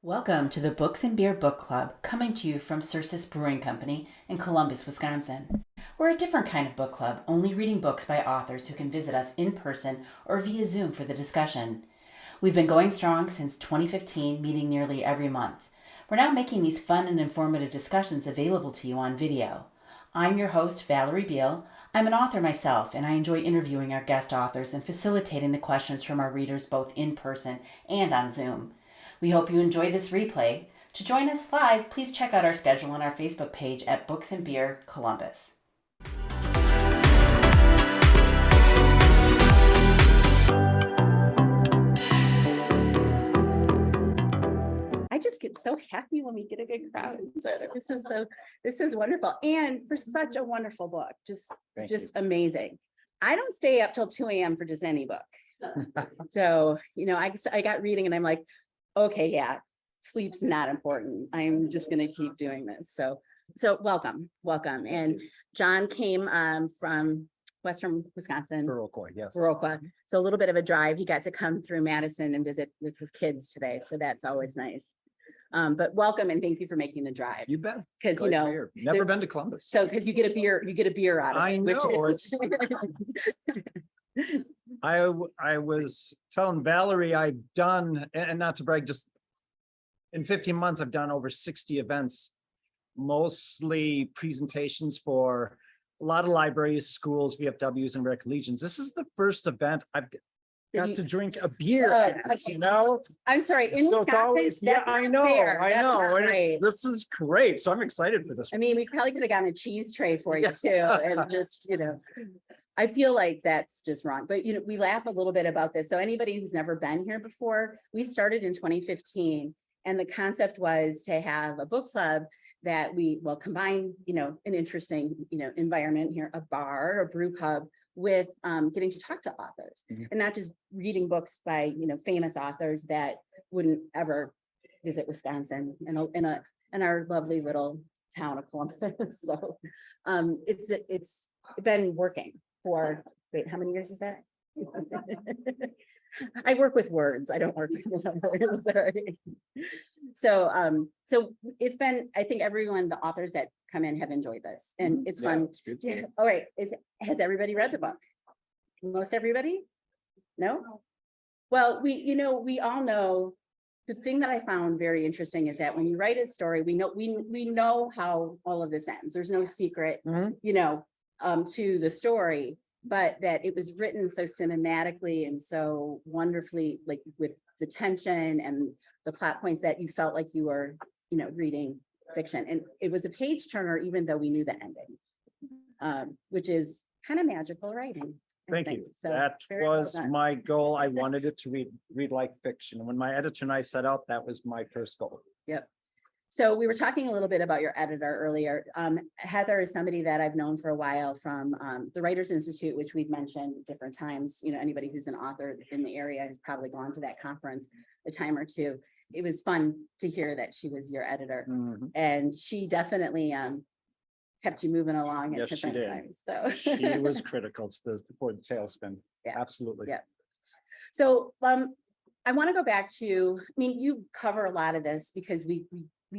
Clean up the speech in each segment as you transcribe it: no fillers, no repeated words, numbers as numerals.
Welcome to the Books and Beer Book Club, coming to you from Cercis Brewing Company in Columbus, Wisconsin. We're a different kind of book club, only reading books by authors who can visit us in person or via Zoom for the discussion. We've been going strong since 2015, meeting nearly every month. We're now making these fun and informative discussions available to you on video. I'm your host, Valerie Beal. I'm an author myself, and I enjoy interviewing our guest authors and facilitating the questions from our readers both in person and on Zoom. We hope you enjoy this replay. To join us live, please check out our schedule on our Facebook page at Books and Beer Columbus. I just get so happy when we get a good crowd. So this is wonderful, and for such a wonderful book, just amazing. I don't stay up till 2 a.m. for just any book. So I got reading, and I'm like, okay, yeah, sleep's not important. I'm just going to keep doing this. So welcome. And John came from Western Wisconsin. Iroquois, yes. Iroquois. So a little bit of a drive. He got to come through Madison and visit with his kids today. So that's always nice. But welcome, and thank you for making the drive. You bet. Because never been to Columbus. So because you get a beer out of it. I know. I was telling Valerie I've done, and not to brag, just in 15 months, I've done over 60 events, mostly presentations for a lot of libraries, schools, VFWs, and rec legions. This is the first event I've got to drink a beer, I'm sorry, in so Wisconsin, always, I know. This is great. So I'm excited for this. I mean, we probably could have gotten a cheese tray for you too, and just, I feel like that's just wrong, but we laugh a little bit about this. So anybody who's never been here before, we started in 2015, and the concept was to have a book club that we will combine, an interesting, environment here, a bar, a brew pub, with getting to talk to authors, and not just reading books by famous authors that wouldn't ever visit Wisconsin in our lovely little town of Columbus. So it's been working for, wait, how many years is that? I work with words. I don't work with numbers. Sorry. So it's been, I think the authors that come in have enjoyed this, and it's fun. All right. Has everybody read the book? Most everybody? No? Well, we all know. The thing that I found very interesting is that when you write a story, we know how all of this ends. There's no secret, to the story, but that it was written so cinematically and so wonderfully, like with the tension and the plot points, that you felt like you were, reading fiction. And it was a page turner, even though we knew the ending, which is kind of magical writing. Thank you. So that was my goal. I wanted it to read like fiction. When my editor and I set out, that was my first goal. Yep. So we were talking a little bit about your editor earlier. Heather is somebody that I've known for a while from the Writers Institute, which we've mentioned different times. Anybody who's an author in the area has probably gone to that conference a time or two. It was fun to hear that she was your editor, and she definitely kept you moving along at different times. So she was critical to this before the Tailspin. Yeah, absolutely. Yeah. So I want to go back to, you cover a lot of this because we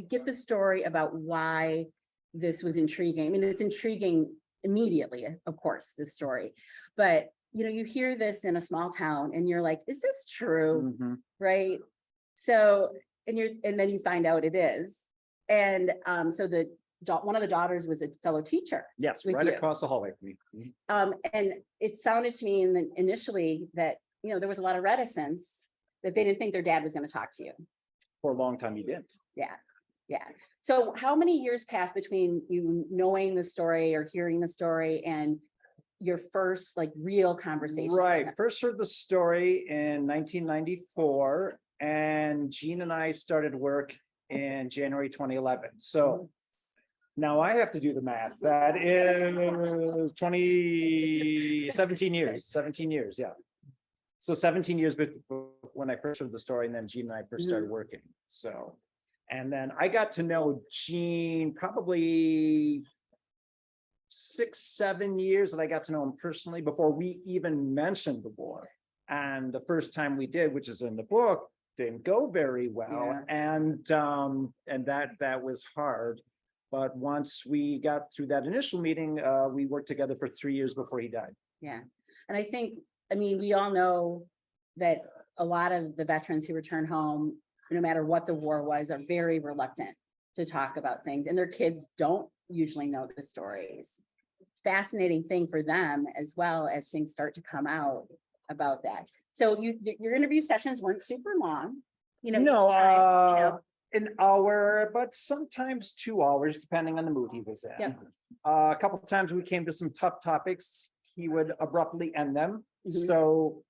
get the story about why this was intriguing. It's intriguing immediately, of course, this story, but you hear this in a small town and you're like, is this true? Right. So, and then you find out it is. And so one of the daughters was a fellow teacher. Yes, right across the hallway from me. And it sounded to me initially that, there was a lot of reticence, that they didn't think their dad was going to talk to you. For a long time, he did. Yeah. So how many years passed between you knowing the story or hearing the story and your first real conversation? Right. First heard the story in 1994, and Gene and I started work in January 2011. So now I have to do the math. That is 17 years. Yeah. So 17 years before when I first heard the story, and then Gene and I first started working. So, and then I got to know Gene probably 6-7 years that I got to know him personally before we even mentioned the war. And the first time we did, which is in the book, didn't go very well. And that was hard. But once we got through that initial meeting, we worked together for 3 years before he died. Yeah. And I think, I mean, we all know that a lot of the veterans who return home, no matter what the war was, are very reluctant to talk about things, and their kids don't usually know the stories. Fascinating thing for them as well as things start to come out about that. So your interview sessions weren't super long, you know. No, each time, you know. an hour, but sometimes 2 hours, depending on the mood he was in. Yep. A couple of times we came to some tough topics, he would abruptly end them. Mhm. So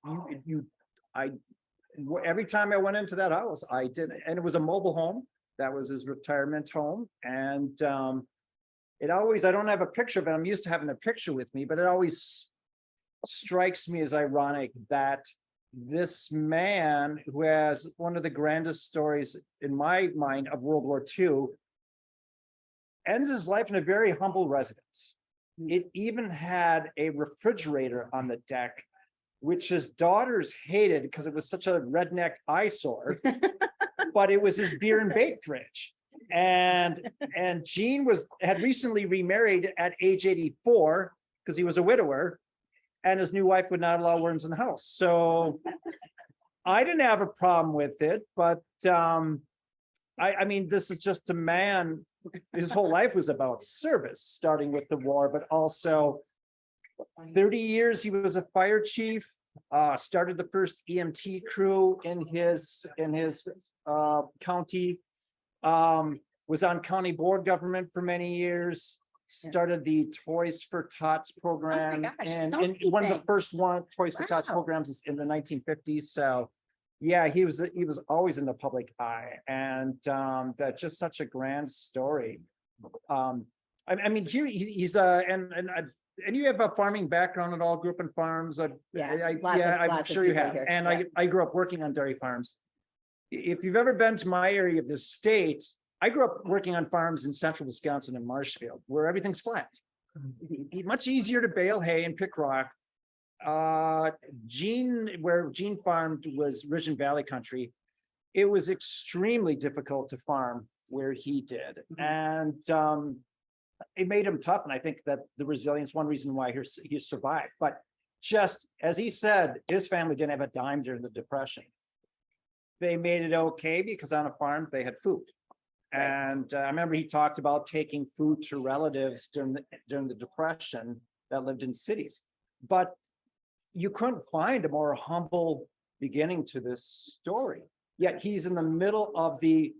every time I went into that house, I did, and it was a mobile home. That was his retirement home. And it always, I don't have a picture, but I'm used to having a picture with me, but it always strikes me as ironic that this man who has one of the grandest stories in my mind of World War II ends his life in a very humble residence. It even had a refrigerator on the deck, which his daughters hated because it was such a redneck eyesore, but it was his beer and bake fridge. And Gene had recently remarried at age 84 because he was a widower, and his new wife would not allow worms in the house. So I didn't have a problem with it, but I mean, this is just a man, his whole life was about service, starting with the war, but also 30 years he was a fire chief, started the first EMT crew in his county, was on county board government for many years, started the Toys for Tots program, gosh, and so many one of the things. first Toys for Tots Wow. programs is in the 1950s. So yeah, he was always in the public eye, and that's just such a grand story. I mean, here he's and you have a farming background at all, grew up in farms. I'm sure you have. And I grew up working on dairy farms. If you've ever been to my area of the state, I grew up working on farms in central Wisconsin and Marshfield, where everything's flat. Much easier to bale hay and pick rock. Where Gene farmed was Ridge and Valley country. It was extremely difficult to farm where he did. And it made him tough. And I think that the resilience, one reason why he survived. But just as he said, his family didn't have a dime during the Depression. They made it okay because on a farm they had food. And I remember he talked about taking food to relatives during the Depression that lived in cities. But you couldn't find a more humble beginning to this story. Yet he's in the middle of the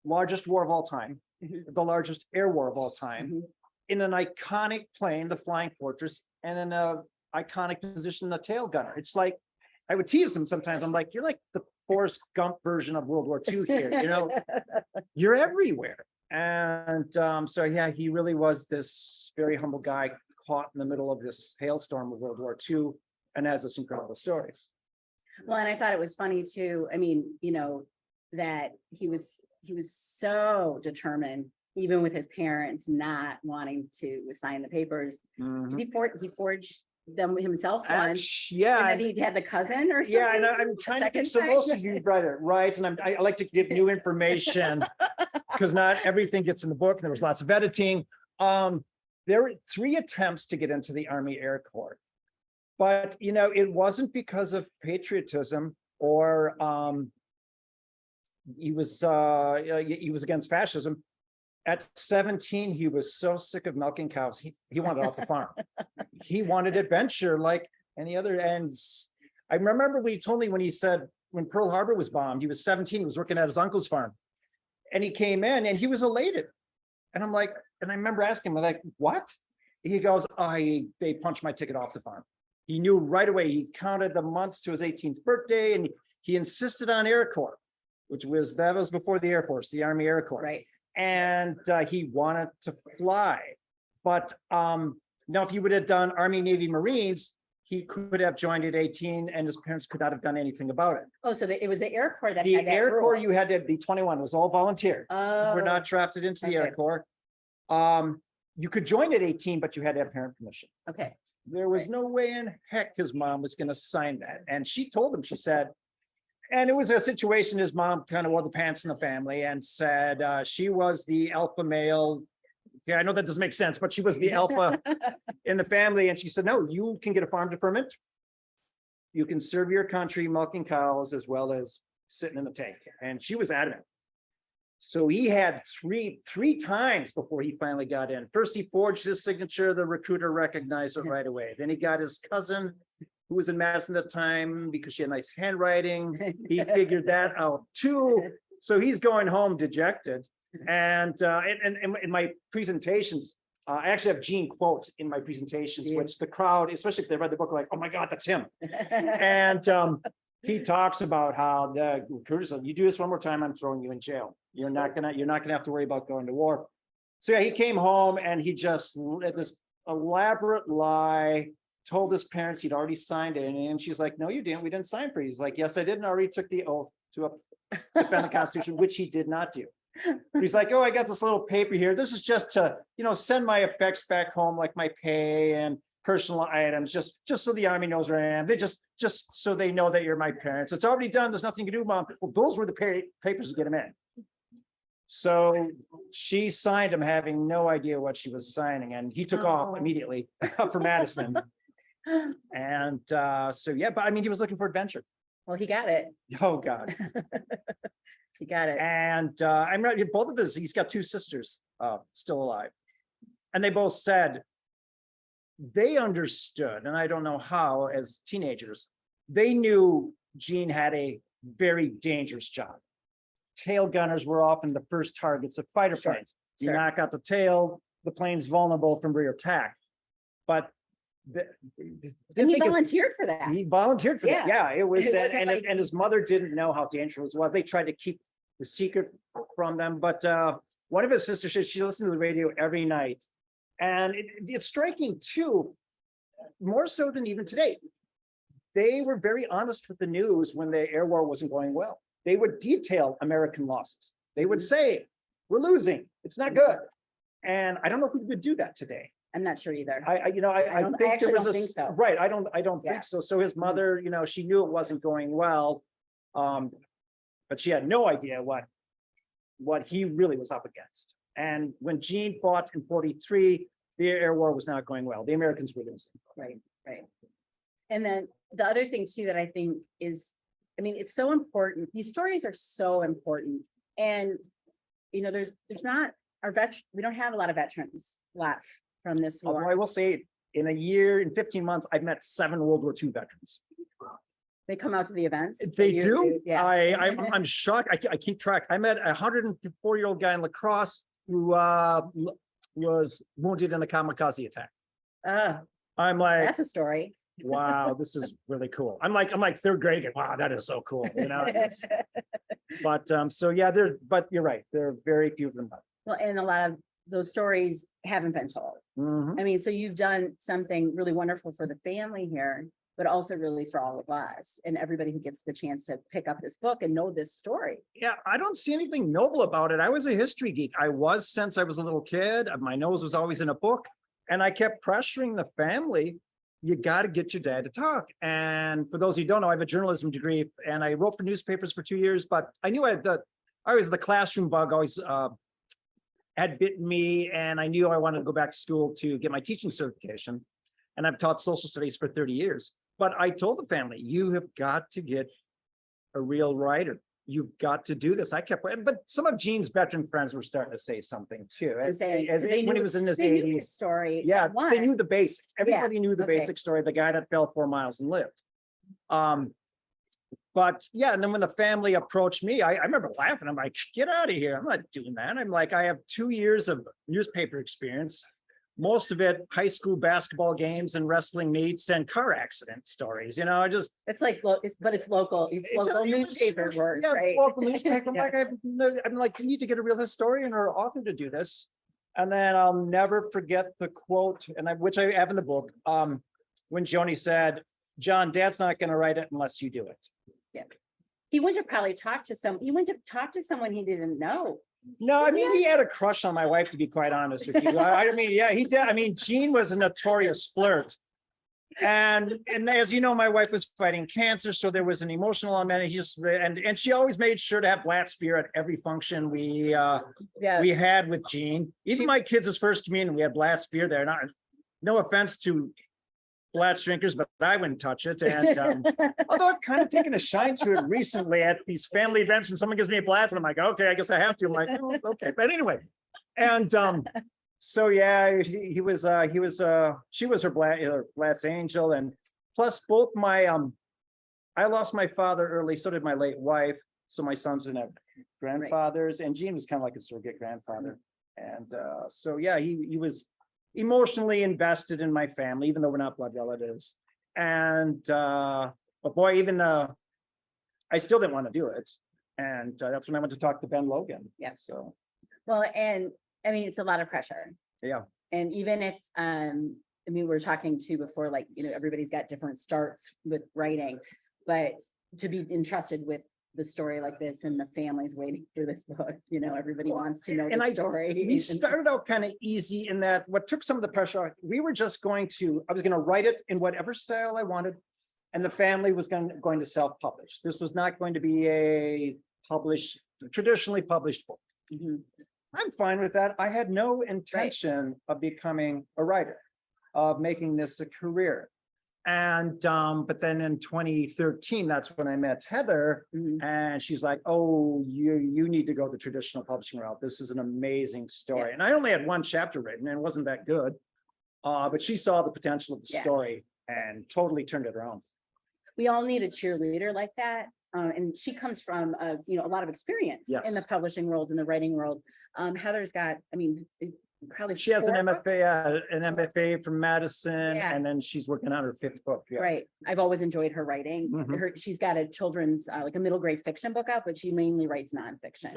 largest war of all time, the largest air war of all time, in an iconic plane, the Flying Fortress, and in an iconic position, the tail gunner. It's like, I would tease him sometimes. I'm like, you're like the Forrest Gump version of World War II here, you know, you're everywhere. And so, yeah, he really was this very humble guy caught in the middle of this hailstorm of World War II and has this incredible story. Well, and I thought it was funny too. I mean, you know, that he was so determined, even with his parents not wanting to sign the papers. Did he forged them himself once? Yeah. And then he had the cousin or something. Yeah, and I'm trying to think, so most of you read it, right? And I like to give new information because not everything gets in the book. There was lots of editing. There were 3 attempts to get into the Army Air Corps, but you know, it wasn't because of patriotism or he was against fascism. At 17, he was so sick of milking cows, he wanted off the farm. He wanted adventure like any other. And I remember when he told me, when Pearl Harbor was bombed, he was 17, he was working at his uncle's farm. And he came in and he was elated. And I'm like, and I remember asking him, like, what? He goes, they punched my ticket off the farm. He knew right away. He counted the months to his 18th birthday, and he insisted on Air Corps, that was before the Air Force, the Army Air Corps. Right. And he wanted to fly. But now if he would have done Army, Navy, Marines, he could have joined at 18 and his parents could not have done anything about it. Oh, so it was the Air Corps that The had that Air rule. Corps, you had to be 21, it was all volunteer. Oh. We're not drafted into the Air Okay. Corps. You could join at 18, but you had to have parent permission. Okay. There was Right. no way in heck his mom was going to sign that. And she told him, she said, And it was a situation, his mom kind of wore the pants in the family and said she was the alpha male. Yeah, I know that doesn't make sense, but she was the alpha in the family. And she said, no, you can get a farm deferment. You can serve your country milking cows as well as sitting in the tank. And she was adamant. So he had three times before he finally got in. First, he forged his signature. The recruiter recognized it right away. Then he got his cousin, who was in Madison at the time, because she had nice handwriting. He figured that out too. So he's going home dejected. And in my presentations, I actually have Gene quotes in my presentations, which the crowd, especially if they read the book, are like, oh my God, that's him. And he talks about how the recruiter said, you do this one more time, I'm throwing you in jail. You're not gonna have to worry about going to war. So yeah, he came home and he just had this elaborate lie, told his parents he'd already signed it. And she's like, no, you didn't. We didn't sign for you. He's like, yes, I did. And I already took the oath to defend the Constitution, which he did not do. He's like, oh, I got this little paper here. This is just to, send my effects back home, like my pay and personal items, just so the Army knows where I am. They just so they know that you're my parents. It's already done. There's nothing to do, Mom. Well, those were the papers to get him in. So she signed him having no idea what she was signing, and he took off immediately for Madison. And so yeah, but I mean, he was looking for adventure. Well, he got it. Oh God. He got it. And I'm not both of he's got two sisters still alive. And they both said they understood, and I don't know how, as teenagers, they knew Gene had a very dangerous job. Tail gunners were often the first targets of fighter planes. You knock out the tail, the plane's vulnerable from rear attack. But and he volunteered for that. He volunteered for that. Yeah, it was, and his mother didn't know how dangerous it was. They tried to keep the secret from them. But one of his sisters said she listened to the radio every night. And it's striking too, more so than even today. They were very honest with the news when the air war wasn't going well. They would detail American losses. They would say, we're losing, it's not good. And I don't know if we would do that today. I'm not sure either. I think there was think so. Right. I don't think so. So his mother, she knew it wasn't going well. But she had no idea what he really was up against. And when Gene fought in 43, the air war was not going well. The Americans were losing. Right. And then the other thing too that I think is, it's so important. These stories are so important. And, there's not we don't have a lot of veterans left from this war. Although I will say, in a year, in 15 months, I've met 7 World War II veterans. They come out to the events. They do. Yeah. I'm shocked. I keep track. I met a 104-year-old guy in lacrosse who was wounded in a kamikaze attack. I'm like, that's a story. Wow, this is really cool. I'm like 3rd grade. Wow, that is so cool. But so yeah, but you're right. There are very few of them. Well, and a lot of those stories haven't been told. Mm-hmm. So you've done something really wonderful for the family here, but also really for all of us and everybody who gets the chance to pick up this book and know this story. Yeah, I don't see anything noble about it. I was a history geek. I was since I was a little kid. My nose was always in a book, and I kept pressuring the family. You got to get your dad to talk. And for those of you who don't know, I have a journalism degree, and I wrote for newspapers for 2 years. But I knew the classroom bug always had bitten me, and I knew I wanted to go back to school to get my teaching certification. And I've taught social studies for 30 years. But I told the family, you have got to get a real writer. You've got to do this. I kept, but some of Gene's veteran friends were starting to say something too. When he was in his 80s. Story. Yeah, they knew the basics. Everybody knew the basic story. The guy that fell 4 miles and lived. But yeah, and then when the family approached me, I remember laughing. I'm like, get out of here. I'm not doing that. I'm like, I have 2 years of newspaper experience. Most of it high school basketball games and wrestling meets and car accident stories. It's like, but it's local. It's local newspaper work, right? Local newspaper. I'm like, you need to get a real historian or author to do this. And then I'll never forget the quote, which I have in the book, when Joni said, John, Dad's not going to write it unless you do it. Yeah. He went to probably talk to someone he didn't know. No, he had a crush on my wife, to be quite honest with you. He did. Gene was a notorious flirt. And as you know, my wife was fighting cancer, so there was an emotional element. And she always made sure to have Blatt's beer at every function we had with Gene. Even my kids' first communion, we had Blatt's beer there. No offense to Blatt's drinkers, but I wouldn't touch it. And although I've kind of taken a shine to it recently at these family events, when someone gives me a Blatt's, and I'm like, okay, I guess I have to. I'm like, oh, okay, but anyway, and so yeah, she was her Blatt's angel, and plus both my I lost my father early, so did my late wife. So my sons didn't have grandfathers, and Gene was kind of like a surrogate grandfather, and so yeah, he was emotionally invested in my family, even though we're not blood relatives. And but boy, even I still didn't want to do it, and that's when I went to talk to Ben Logan. Yeah. So Well, and I mean, it's a lot of pressure. yeah. And even if, I mean, we were talking to before, like, you know, everybody's got different starts with writing, but to be entrusted with the story like this and the family's waiting for this book, you know, everybody wants to know the story. We started out kind of easy in that what took some of the pressure off, we were just I was going to write it in whatever style I wanted, and the family was going to self-publish. This was not going to be a traditionally published book. Mhm. I'm fine with that. I had no intention of becoming a writer, of making this a career. And but then in 2013, that's when I met Heather, Mhm. and she's like, oh, you need to go the traditional publishing route. This is an amazing story. And I only had one chapter written, and it wasn't that good. But she saw the potential of the story and totally turned it around. We all need a cheerleader like that. And she comes from you know, a lot of experience in the publishing world, in the writing world. Heather's got, I mean, probably she has an 4 MFA from Madison, Yeah. and then she's working on her 5th book. Yes. Right. I've always enjoyed her writing. Mhm. She's got a children's, like a middle grade fiction book out, but she mainly writes nonfiction.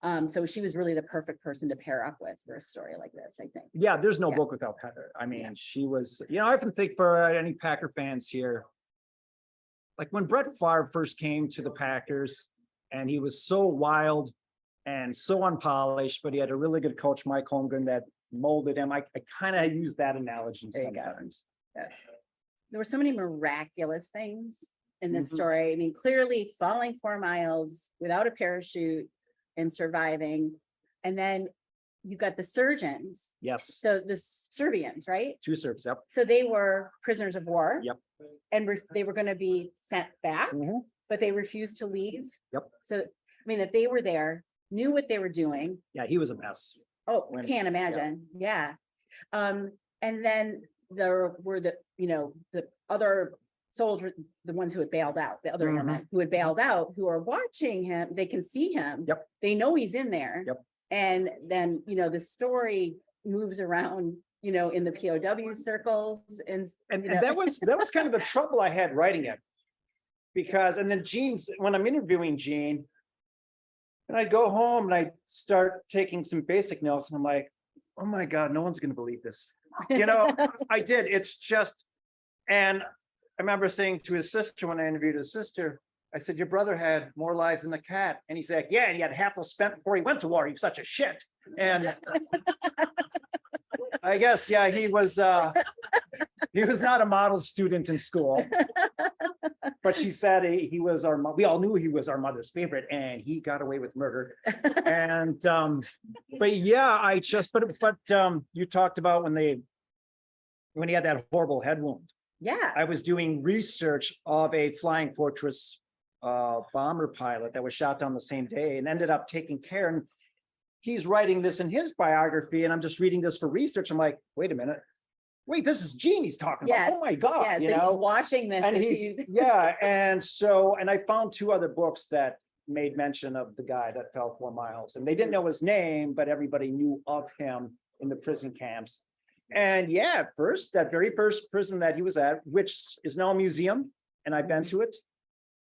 Yep. So she was really the perfect person to pair up with for a story like this, I think. Yeah, there's no book without Heather. I mean, she was, you know, I often think for any Packer fans here, like when Brett Favre first came to the Packers, and he was so wild and so unpolished, but he had a really good coach, Mike Holmgren, that molded him. I kind of use that analogy There you go. sometimes. There were so many miraculous things in this Mhm. story. I mean, clearly falling 4 miles without a parachute and surviving. And then you've got the surgeons. Yes, So the Serbians, right? 2 Serbs. Yep. So they were prisoners of war. Yep. And they were going to be sent back, Mhm. but they refused to leave. Yep. So, I mean, that they were there, knew what they were doing. Yeah, he was a mess. Oh, I When- can't imagine. Yeah. And then there were you know, the other soldiers, the ones who had bailed out, the other Mhm. airmen who had bailed out, who are watching him. They can see him. Yep. They know he's in there. Yep. And then, you know, the story moves around, you know, in the POW circles and And you know. that was kind of the trouble I had writing it, because and then when I'm interviewing Gene, and I'd go home and I'd start taking some basic notes, and I'm like, oh my God, no one's going to believe this. You know, I did. It's just, and I remember saying to his sister when I interviewed his sister, I said, your brother had more lives than a cat. And he's like, yeah, and he had half those spent before he went to war. He was such a shit. And I guess, yeah, he was not a model student in school. But she said we all knew he was our mother's favorite, and he got away with murder. And but yeah, you talked about when he had that horrible head wound. Yeah. I was doing research of a Flying Fortress bomber pilot that was shot down the same day and ended up taking care. And he's writing this in his biography, and I'm just reading this for research. I'm like, wait a minute. Wait, this is Gene he's talking about. Oh my God. Yeah, you so know? he's watching this. And as yeah. And I found 2 other books that made mention of the guy that fell 4 miles, and they didn't know his name, but everybody knew of him in the prison camps. And yeah, that very first prison that he was at, which is now a museum, and I've been to it.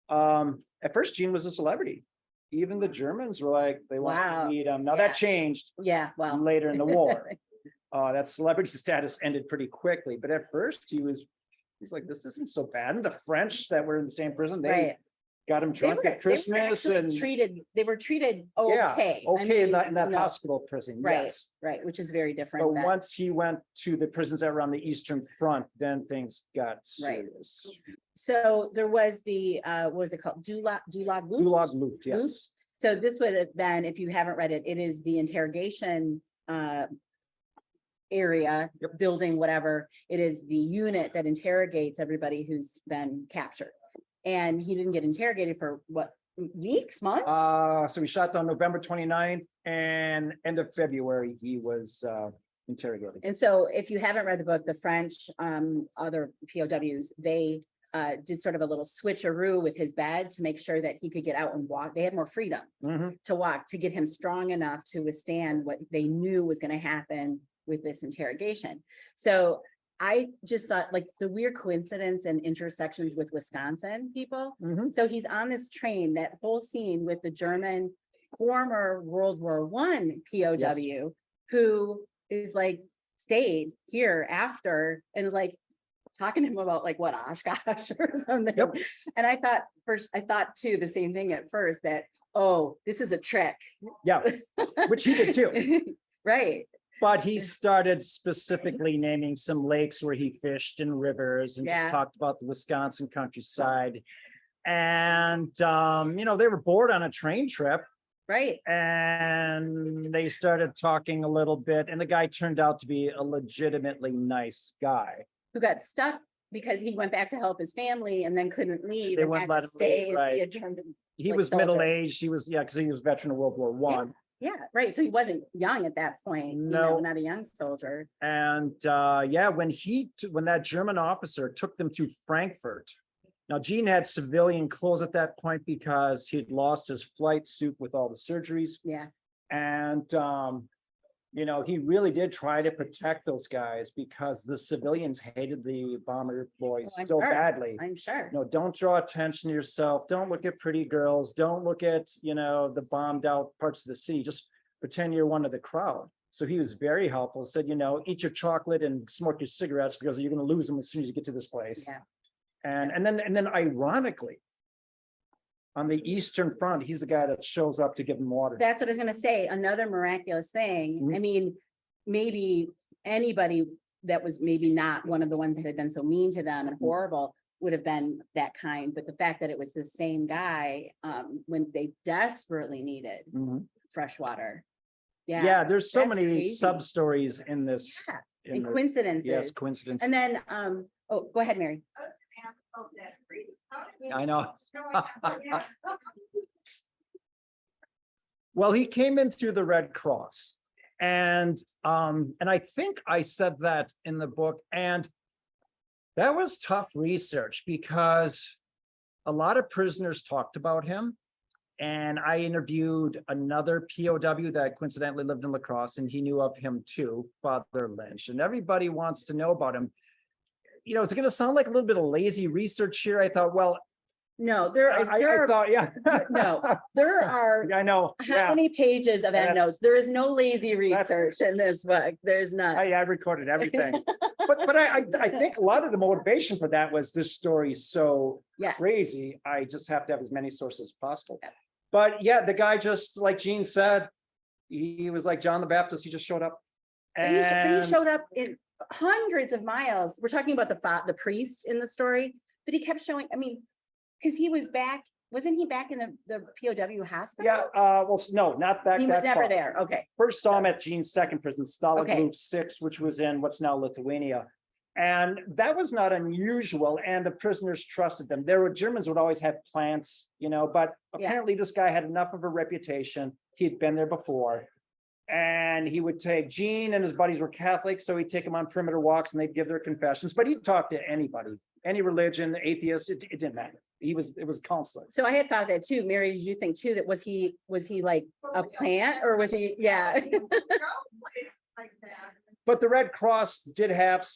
At first, Gene was a celebrity. Even the Germans were like, they wanted to meet him. Now that changed Yeah, well. later in the war. That celebrity status ended pretty quickly, but at first he's like, this isn't so bad. And the French that were in the same prison, got him drunk at Christmas and They were treated yeah, okay. okay in that you know, hospital prison, Right, yes. right, which is very different But than, once he went to the prisons that were on the Eastern Front, then things got Right. serious. so there was the, what was it called? Dulag Loop? Gulag Loop, yes. Loop. So this would have been, if you haven't read it, it is the interrogation area, Yep. building, whatever. It is the unit that interrogates everybody who's been captured. And he didn't get interrogated for what, weeks, months? So we shot down November 29th and end of February, he was interrogated. And so if you haven't read the book, the French, other POWs, they did sort of a little switcheroo with his bed to make sure that he could get out and walk. They had more freedom Mhm. to walk, to get him strong enough to withstand what they knew was going to happen with this interrogation. So I just thought, like, the weird coincidence and intersections with Wisconsin people. Mhm. So he's on this train, that whole scene with the German former World War I POW who is like stayed here after and is like talking to him about like what Oshkosh or something. Yep. And I thought too the same thing at first, that, oh, this is a trick. Yeah, which he did too. Right. But he started specifically naming some lakes where he fished and rivers and Yeah. just talked about the Wisconsin countryside. And, they were bored on a train trip Right. and they started talking a little bit. And the guy turned out to be a legitimately nice guy. Who got stuck because he went back to help his family and then couldn't leave They and wouldn't had let to him stay. leave, right. He had turned He like was soldier. middle-aged. He was, because he was veteran of World War One. Yeah, right. So he wasn't young at that point, No. not a young soldier. And when that German officer took them through Frankfurt. Now, Gene had civilian clothes at that point because he'd lost his flight suit with all the surgeries. Yeah, And, he really did try to protect those guys because the civilians hated the bomber boys Oh, I'm so sure. badly. I'm sure. No, don't draw attention to yourself. Don't look at pretty girls. Don't look at, the bombed out parts of the city. Just pretend you're one of the crowd. So he was very helpful, said, eat your chocolate and smoke your cigarettes because you're going to lose them as soon as you get to this place. Yeah. And then ironically, on the Eastern Front, he's the guy that shows up to give them water. That's what I was gonna say. Another miraculous thing. Mhm. I mean, maybe anybody that was maybe not one of the ones that had been so mean to them and horrible would have been that kind. But the fact that it was the same guy, when they desperately needed Mhm. fresh water. Yeah, there's so that's many crazy. sub stories in this. Yeah, and coincidences. Yes, coincidence. And then, go ahead, Mary. I know. Well, he came in through the Red Cross. And I think I said that in the book, and that was tough research because a lot of prisoners talked about him. And I interviewed another POW that coincidentally lived in La Crosse, and he knew of him too, Father Lynch. And everybody wants to know about him. It's going to sound like a little bit of lazy research here. I thought, well, No, there is, I thought, yeah. no, there are I know. how Yeah. many pages of That's- endnotes? There is no lazy That's- research in this book. There's none. I recorded everything. But I think a lot of the motivation for that was this story is so Yes. crazy. I just have to have as many sources as possible. But yeah, the guy just, like Gene said, he was like John the Baptist. He just showed up. But he showed up in hundreds of miles. We're talking about the priest in the story, but he kept showing, I mean, because he was back, wasn't he back in the POW hospital? Yeah, well, no, not back He that was never far. there. Okay. First saw him So- at Gene's second prison, Stalag Okay. Luke 6, which was in what's now Lithuania. And that was not unusual, and the prisoners trusted them. Germans would always have plants, but Yeah. apparently this guy had enough of a reputation. He'd been there before. And he would take Gene, and his buddies were Catholic, so he'd take them on perimeter walks and they'd give their confessions, but he'd talk to anybody, any religion, atheist, it didn't matter. It was counseling. So I had thought that too. Mary, did you think too, that was he like a plant or was he, yeah. But the Red Cross did have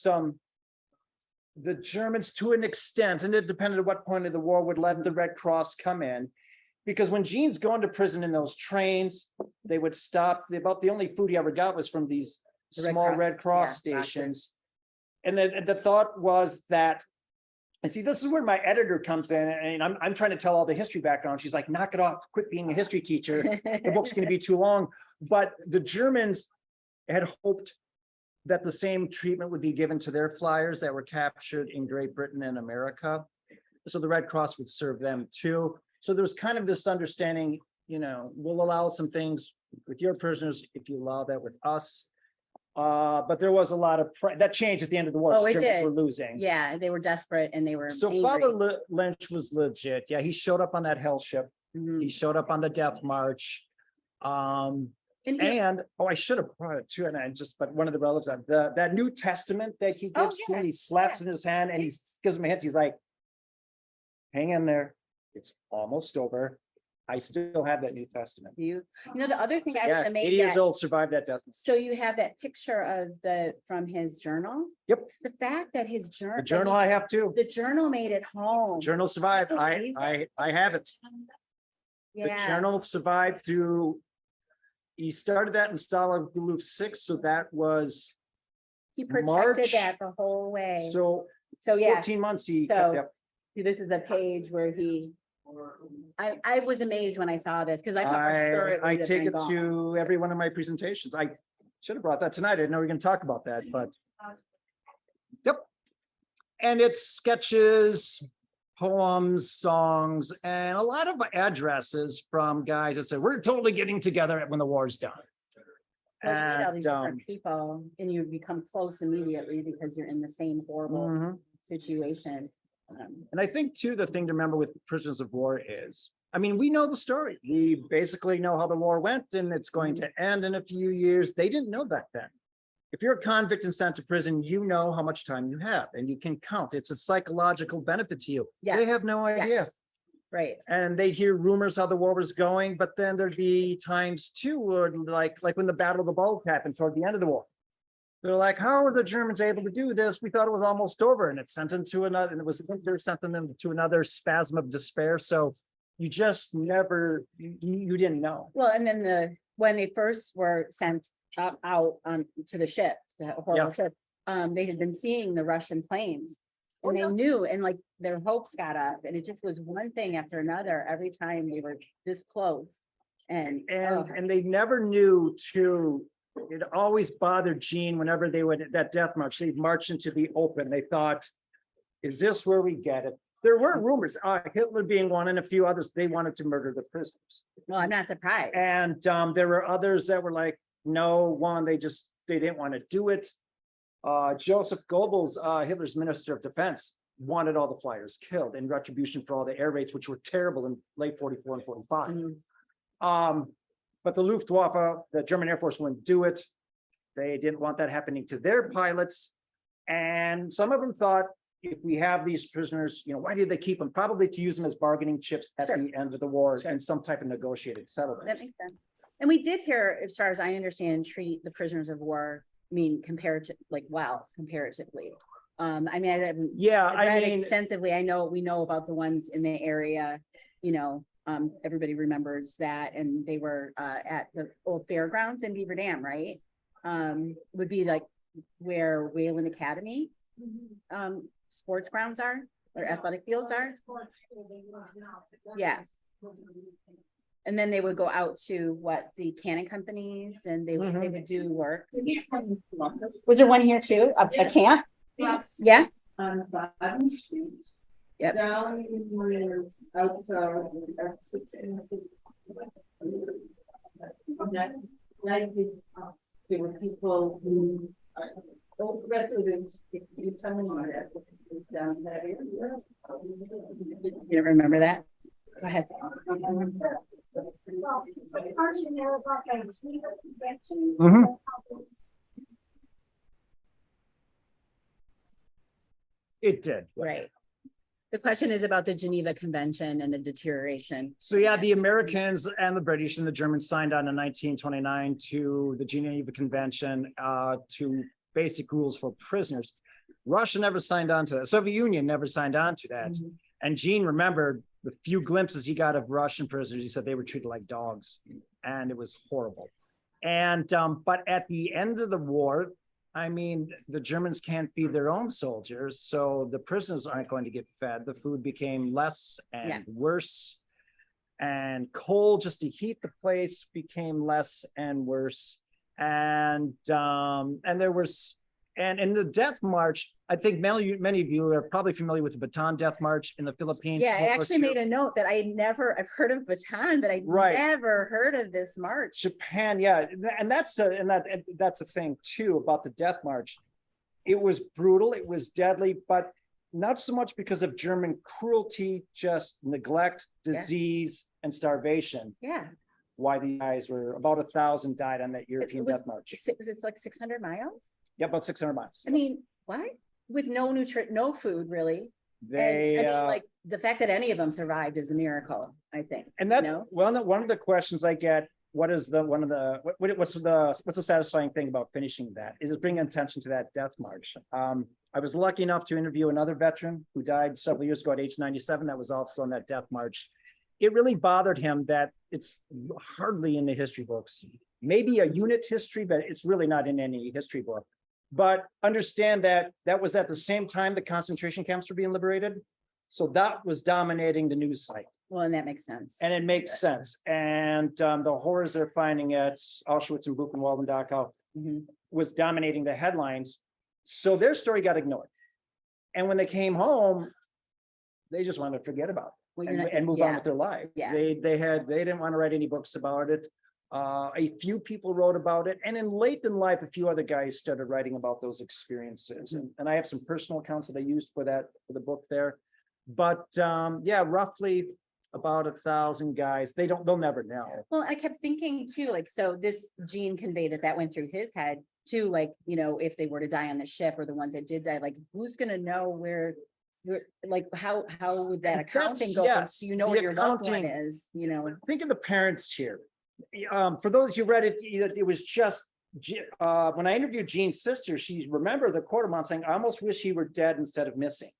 the Germans to an extent, and it depended on what point of the war would let the Red Cross come in. Because when Gene's going to prison in those trains, they would stop. About the only food he ever got was from these The Red small Cross, Red Cross yeah, stations. And then the thought was that And see, this is where my editor comes in, and I'm trying to tell all the history background. She's like, knock it off, quit being a history teacher. The book's going to be too long. But the Germans had hoped that the same treatment would be given to their flyers that were captured in Great Britain and America. So the Red Cross would serve them too. So there's kind of this understanding, you know, we'll allow some things with your prisoners if you allow that with us. But there was a lot of that changed at the end of the war. Oh, The it Germans did. were losing. Yeah, they were desperate and they were So angry. Father Lynch was legit. Yeah, he showed up on that hell ship. Mhm. He showed up on the death march. And I should have brought it too, and but one of the relatives, that New Testament that he Oh, gives to yeah, him, he slaps yeah. in his hand and he gives him a hint. He's like, hang in there. It's almost over. I still have that New Testament. you know, the other thing I Yeah, was 80 amazed years at, old, survived that death. so you have that picture of from his journal. Yep. The fact that his journal. The journal I have too. The journal made it home. Journal survived. Can you believe I have it. The Yeah, journal survived through. He started that in Stalag 6, so that was he protected March. that the whole way. so So yeah, 14 months. He So- kept that. see, this is a page where I was amazed when I saw this because I thought for sure it I would have take been it gone. to every one of my presentations. I should have brought that tonight. I didn't know we were going to talk about that, but. Yep. And it's sketches, poems, songs, and a lot of addresses from guys that said, we're totally getting together when the war's done. Well, you meet all these And, different people and you become close immediately because you're in the same horrible mhm. situation. And I think too, the thing to remember with prisoners of war is, I mean, we know the story. We basically know how the war went and it's going to end in a few years. They didn't know back then. If you're a convict and sent to prison, you know how much time you have and you can count. It's a psychological benefit to you. They Yes, have no idea. yes, right. And they'd hear rumors how the war was going, but then there'd be times too, where like when the Battle of the Bulge happened toward the end of the war. They're like, how are the Germans able to do this? We thought it was almost over, and it sent them to another, and it was winter, sent them to another spasm of despair. So you just never, you didn't know. Well, and then when they first were sent out to the ship, the horrible ship, they had been seeing the Russian planes. And they knew, and like their hopes got up, and it just was one thing after another every time they were this close. And they never knew to. It always bothered Gene whenever they would that death march. They'd march into the open. They thought, "Is this where we get it?" There were rumors, Hitler being one, and a few others. They wanted to murder the prisoners. well, I'm not surprised. And there were others that were like, "No, one, they didn't want to do it." Joseph Goebbels, Hitler's Minister of Defense, wanted all the flyers killed in retribution for all the air raids, which were terrible in late 44 and 45. Mhm. But the Luftwaffe, the German Air Force, wouldn't do it. They didn't want that happening to their pilots. And some of them thought, if we have these prisoners, why did they keep them? Probably to use them as bargaining chips at Sure. the end of the war Sure. in some type of negotiated settlement. That makes sense. And we did here, as far as I understand, treat the prisoners of war, comparatively. I mean, I haven't Yeah, I've read I mean, extensively. We know about the ones in the area, everybody remembers that, and they were at the old fairgrounds in Beaver Dam, right? Would be like where Wayland Academy sports grounds are, or athletic fields are. Yeah. And then they would go out to the cannon companies, and they would do work. Was there one here too? A camp? Yes. Yeah. On Bottom Street. Yep. Down in the outdoors. There were people who, residents, if you tell me that, down that area. You don't remember that? Go ahead. Mhm. It did. Right. The question is about the Geneva Convention and the deterioration. So yeah, the Americans and the British and the Germans signed on in 1929 to the Geneva Convention to basic rules for prisoners. Russia never signed on to that. Soviet Union never signed on to that. Mhm. And Gene remembered the few glimpses he got of Russian prisoners. He said they were treated like dogs, and it was horrible. And but at the end of the war, I mean, the Germans can't feed their own soldiers, so the prisoners aren't going to get fed. The food became less and Yeah. worse. And coal just to heat the place became less and worse. And there was, and in the Death March, I think many of you are probably familiar with the Bataan Death March in the Philippines. Yeah, I actually made a note that I've heard of Bataan, but I'd Right. never heard of this march. Japan, yeah, and that's a thing too about the Death March. It was brutal, it was deadly, but not so much because of German cruelty, just neglect, disease, and starvation. Yeah. Why the guys were about 1,000 died on that European Death March. Was it like 600 miles? Yeah, about 600 miles. I mean, what? With no food really. They, and I mean, like the fact that any of them survived is a miracle, I think. and that, you know? one of the questions I get, what's the satisfying thing about finishing that? Is it bringing attention to that Death March? I was lucky enough to interview another veteran who died several years ago at age 97. That was also on that Death March. It really bothered him that it's hardly in the history books, maybe a unit history, but it's really not in any history book. But understand that that was at the same time the concentration camps were being liberated. So that was dominating the news cycle. Well, and that makes sense. And it makes sense. And the horrors they're finding at Auschwitz and Buchenwald and Dachau was dominating the headlines. So their story got ignored. And when they came home, they just wanted to forget about it and move on with their lives. Yeah. They didn't want to write any books about it. A few people wrote about it. And late in life, a few other guys started writing about those experiences. And I have some personal accounts that I used for the book there. But yeah, roughly about 1,000 guys. They'll never know. Well, I kept thinking too, like, so this Gene conveyed that went through his head too, like, you know, if they were to die on the ship or the ones that did die, like, who's going to know where, like, how would that accounting go? Yes, So you know where your loved one is, you know? Think of the parents here. For those who read it, it was just, when I interviewed Gene's sister, she remembered the quarter mom saying, I almost wish he were dead instead of missing.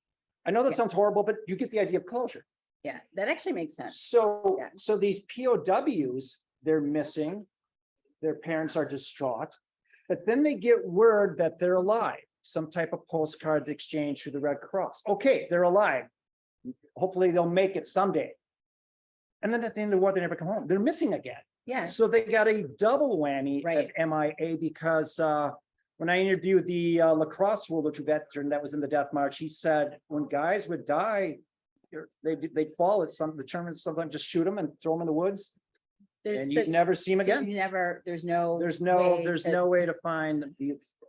I know that sounds horrible, but you get the idea of closure. Yeah, that actually makes sense. So, so these POWs, they're missing, their parents are distraught, but then they get word that they're alive, some type of postcard exchange through the Red Cross. Okay, they're alive. Hopefully they'll make it someday. And then at the end of the war, they never come home. They're missing again. Yeah. So they got a double whammy Right. of MIA because when I interviewed the lacrosse World War II veteran that was in the Death March, he said when guys would die, they'd fall at the Germans sometimes just shoot them and throw them in the woods. And you'd never see them again. You never, there's no way to find them.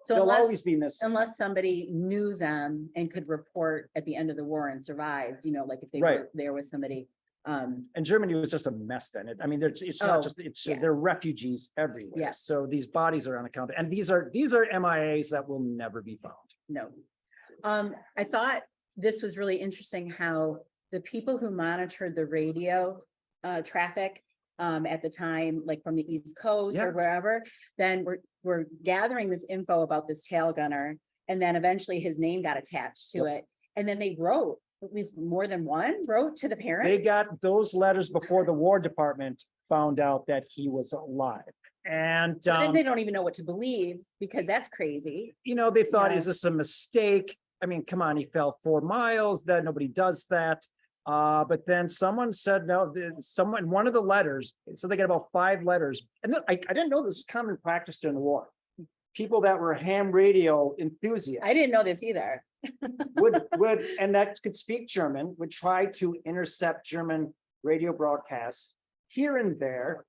So They'll always be missing. unless somebody knew them and could report at the end of the war and survived, you know, like if they Right. were there with somebody. And Germany was just a mess then. It's not just, they're refugees everywhere. Yeah. So these bodies are unaccounted. And these are MIAs that will never be found. No. I thought this was really interesting how the people who monitored the radio traffic at the time, like from the East Coast or wherever, then we're gathering this info about this tail gunner. And then eventually his name got attached to it. And then they wrote, at least more than one wrote to the parents. They got those letters before the War Department found out that he was alive. And so then they don't even know what to believe because that's crazy. they thought, Yeah. is this a mistake? I mean, come on, he fell 4 miles. That nobody does that. But then someone said no. One of the letters. So they got about 5 letters, and I didn't know this was common practice during the war. People that were ham radio enthusiasts. I didn't know this either. would and that could speak German, would try to intercept German radio broadcasts here and there.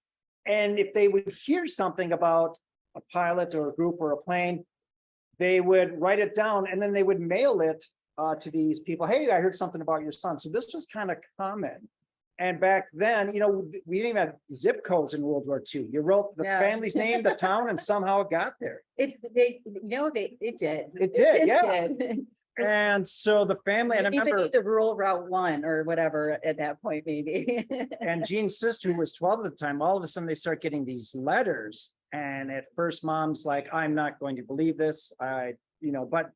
And if they would hear something about a pilot or a group or a plane, they would write it down and then they would mail it to these people. Hey, I heard something about your son. So this was kind of common. And back then, we didn't even have zip codes in World War II. You wrote the family's name, the town, and somehow it got there. It did. It did, yeah. Did. And so the family, and I Even remember the rural Route 1 or whatever at that point, maybe. and Gene's sister, who was 12 at the time, all of a sudden they start getting these letters. And at first mom's like, I'm not going to believe this. But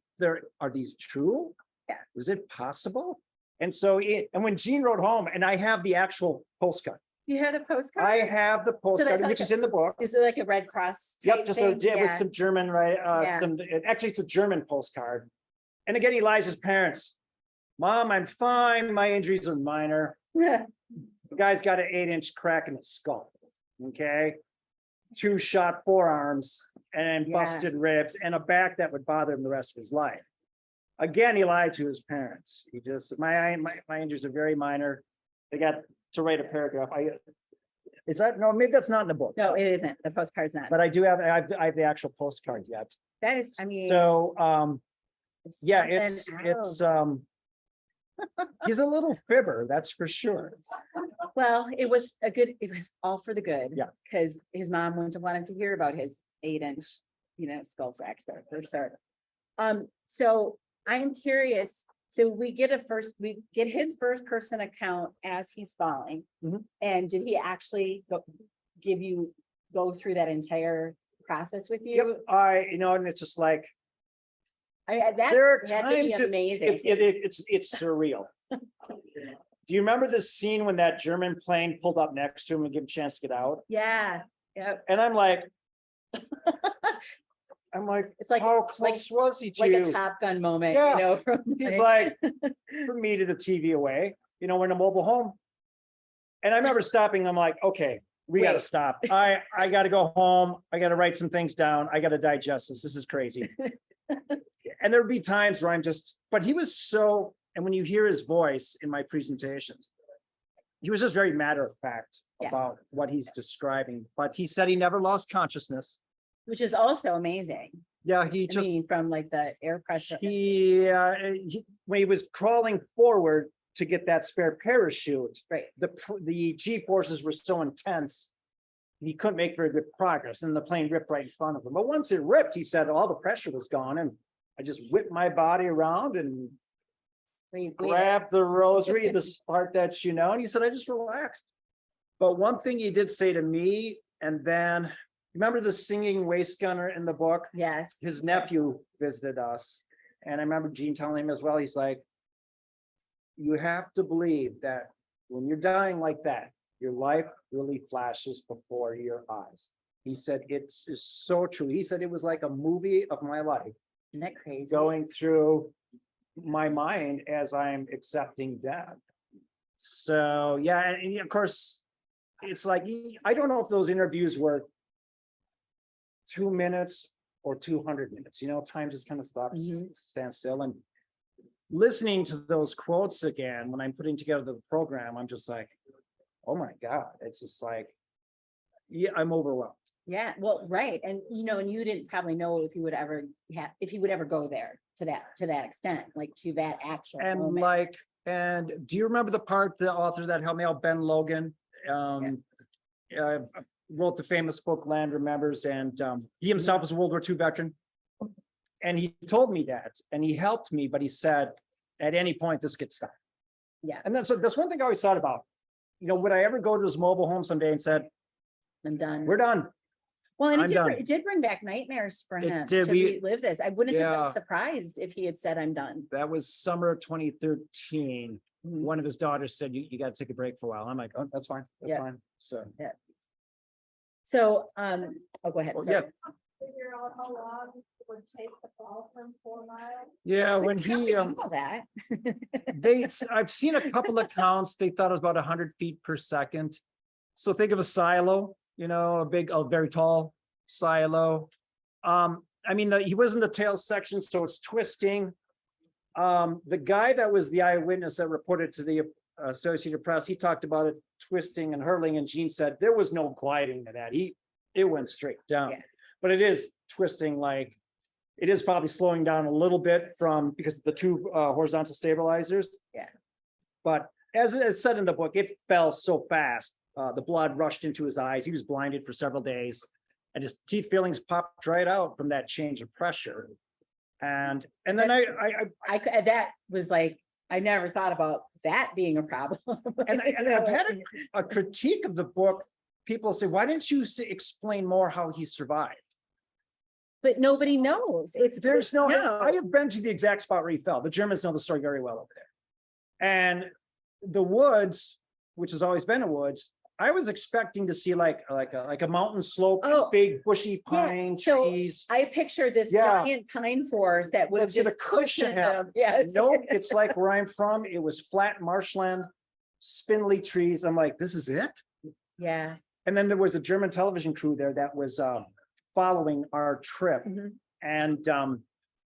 are these true? Yeah. Is it possible? And so, and when Gene wrote home, and I have the actual postcard, You have the postcard? I have the postcard, like which a- is in the book. Is it like a Red Cross? Yep, type just thing? it was Yeah. some German, right? Yeah. Actually, it's a German postcard. And again, Elijah's parents. Mom, I'm fine. My injuries are minor. The guy's got an 8-inch crack in his skull. Okay. 2 shot forearms and Yeah. busted ribs and a back that would bother him the rest of his life. Again, he lied to his parents. He just, my injuries are very minor. They got to write a paragraph. Is that, no, maybe that's not in the book. No, it isn't. The postcard's not. But I do have, I have the actual postcard yet. That is, I mean. So, yeah, something it's, else. he's a little fibber, that's for sure. Well, it was all for the good. Yeah. Because his mom wouldn't have wanted to hear about his 8-inch, skull fracture for sure. So I'm curious, so we get his first person account as he's falling. Mhm. And did he actually go through that entire process with you? Yep, and it's just like, there are that had to be times amazing. it's surreal. Do you remember the scene when that German plane pulled up next to him and gave him a chance to get out? Yeah, yeah. And I'm like, It's like, how close was he to like you? a Top Gun moment, Yeah. from He's like, from me to the TV away, we're in a mobile home. And I remember stopping, I'm like, okay, we gotta Wait. stop. I gotta go home. I gotta write some things down. I gotta digest this. This is crazy. And there'd be times where but he was so, and when you hear his voice in my presentations, he was just very matter of fact Yeah. about what he's describing. But he said he never lost consciousness. which is also amazing. Yeah, I mean, from like the air pressure. when he was crawling forward to get that spare parachute, Right. the G forces were so intense, he couldn't make very good progress, and the plane ripped right in front of him. But once it ripped, he said all the pressure was gone, and I just whipped my body around and grabbed the rosary, the part that and he said, I just relaxed. But one thing he did say to me, and then remember the singing waist gunner in the book? Yes. His nephew visited us, and I remember Gene telling him as well, he's like, you have to believe that when you're dying like that, your life really flashes before your eyes. He said, it's so true. He said, it was like a movie of my life Isn't that crazy? going through my mind as I'm accepting death. So, yeah, and of course, it's like, I don't know if those interviews were 2 minutes or 200 minutes, time just kind of stops, stands still. And listening to those quotes again, when I'm putting together the program, I'm just like, oh my God, it's just like, yeah, I'm overwhelmed. Yeah, well, right. And and you didn't probably know if he would ever go there to that extent, like to that actual And moment. and do you remember the author that helped me out, Ben Logan? Wrote the famous book Land Remembers, and he himself was a World War II veteran. And he told me that, and he helped me, but he said, at any point this gets stopped. Yeah. And that's one thing I always thought about. Would I ever go to his mobile home someday and said, I'm done. we're done? Well, and I'm done. it did bring back nightmares for It him did. to relive this. I wouldn't have Yeah. been surprised if he had said, I'm done. That was summer of 2013. Mhm. One of his daughters said, you got to take a break for a while. I'm like, oh, that's fine. That's Yeah. fine. So, So, go ahead. well, sorry. yeah. Figure out how long it would take the fall from 4 miles. Yeah, when he, All that. I've seen a couple of counts. They thought it was about 100 feet per second. So think of a silo, a very tall silo. I mean, he was in the tail section, so it's twisting. The guy that was the eyewitness that reported to the Associated Press, he talked about it twisting and hurtling, and Gene said there was no gliding to that. It went straight down. Yeah. But it is twisting, like it is probably slowing down a little bit because of the 2 horizontal stabilizers. Yeah. But as it's said in the book, it fell so fast. The blood rushed into his eyes. He was blinded for several days, and his teeth fillings popped right out from that change of pressure. And then That was like, I never thought about that being a problem. and I've had a critique of the book. People say, why didn't you explain more how he survived? But nobody knows. There's I have been to the exact spot where he fell. The Germans know the story very well over there. And the woods, which has always been a woods, I was expecting to see like a mountain slope, Oh, big bushy yeah, pine so trees. I pictured this Yeah. giant pine forest that would Let's get a just cushion cushion out. them. Yes. Nope, it's like where I'm from. It was flat marshland, spindly trees. I'm like, this is it? Yeah. And then there was a German television crew there that was following our trip. Mhm. And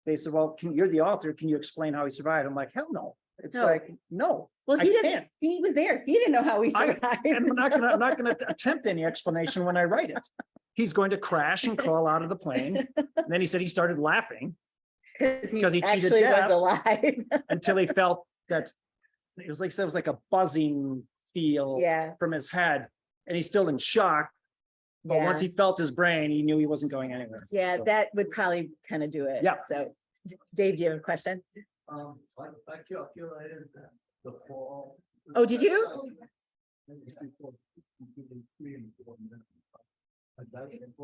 they said, well, you're the author. Can you explain how he survived? I'm like, hell no. It's No. like, no. Well, I he didn't, can't. he was there. He didn't know how he I- survived. I'm not gonna attempt any explanation when I write it. He's going to crash and crawl out of the plane. And then he said he started laughing Because because he cheated actually was death. alive. until he felt that it was like a buzzing feel Yeah. from his head, and he's still in shock. But once Yeah. he felt his brain, he knew he wasn't going anywhere. Yeah, So, that would probably kind of do it. Yeah. So, Dave, do you have a question? I calculated the fall. Oh, did you?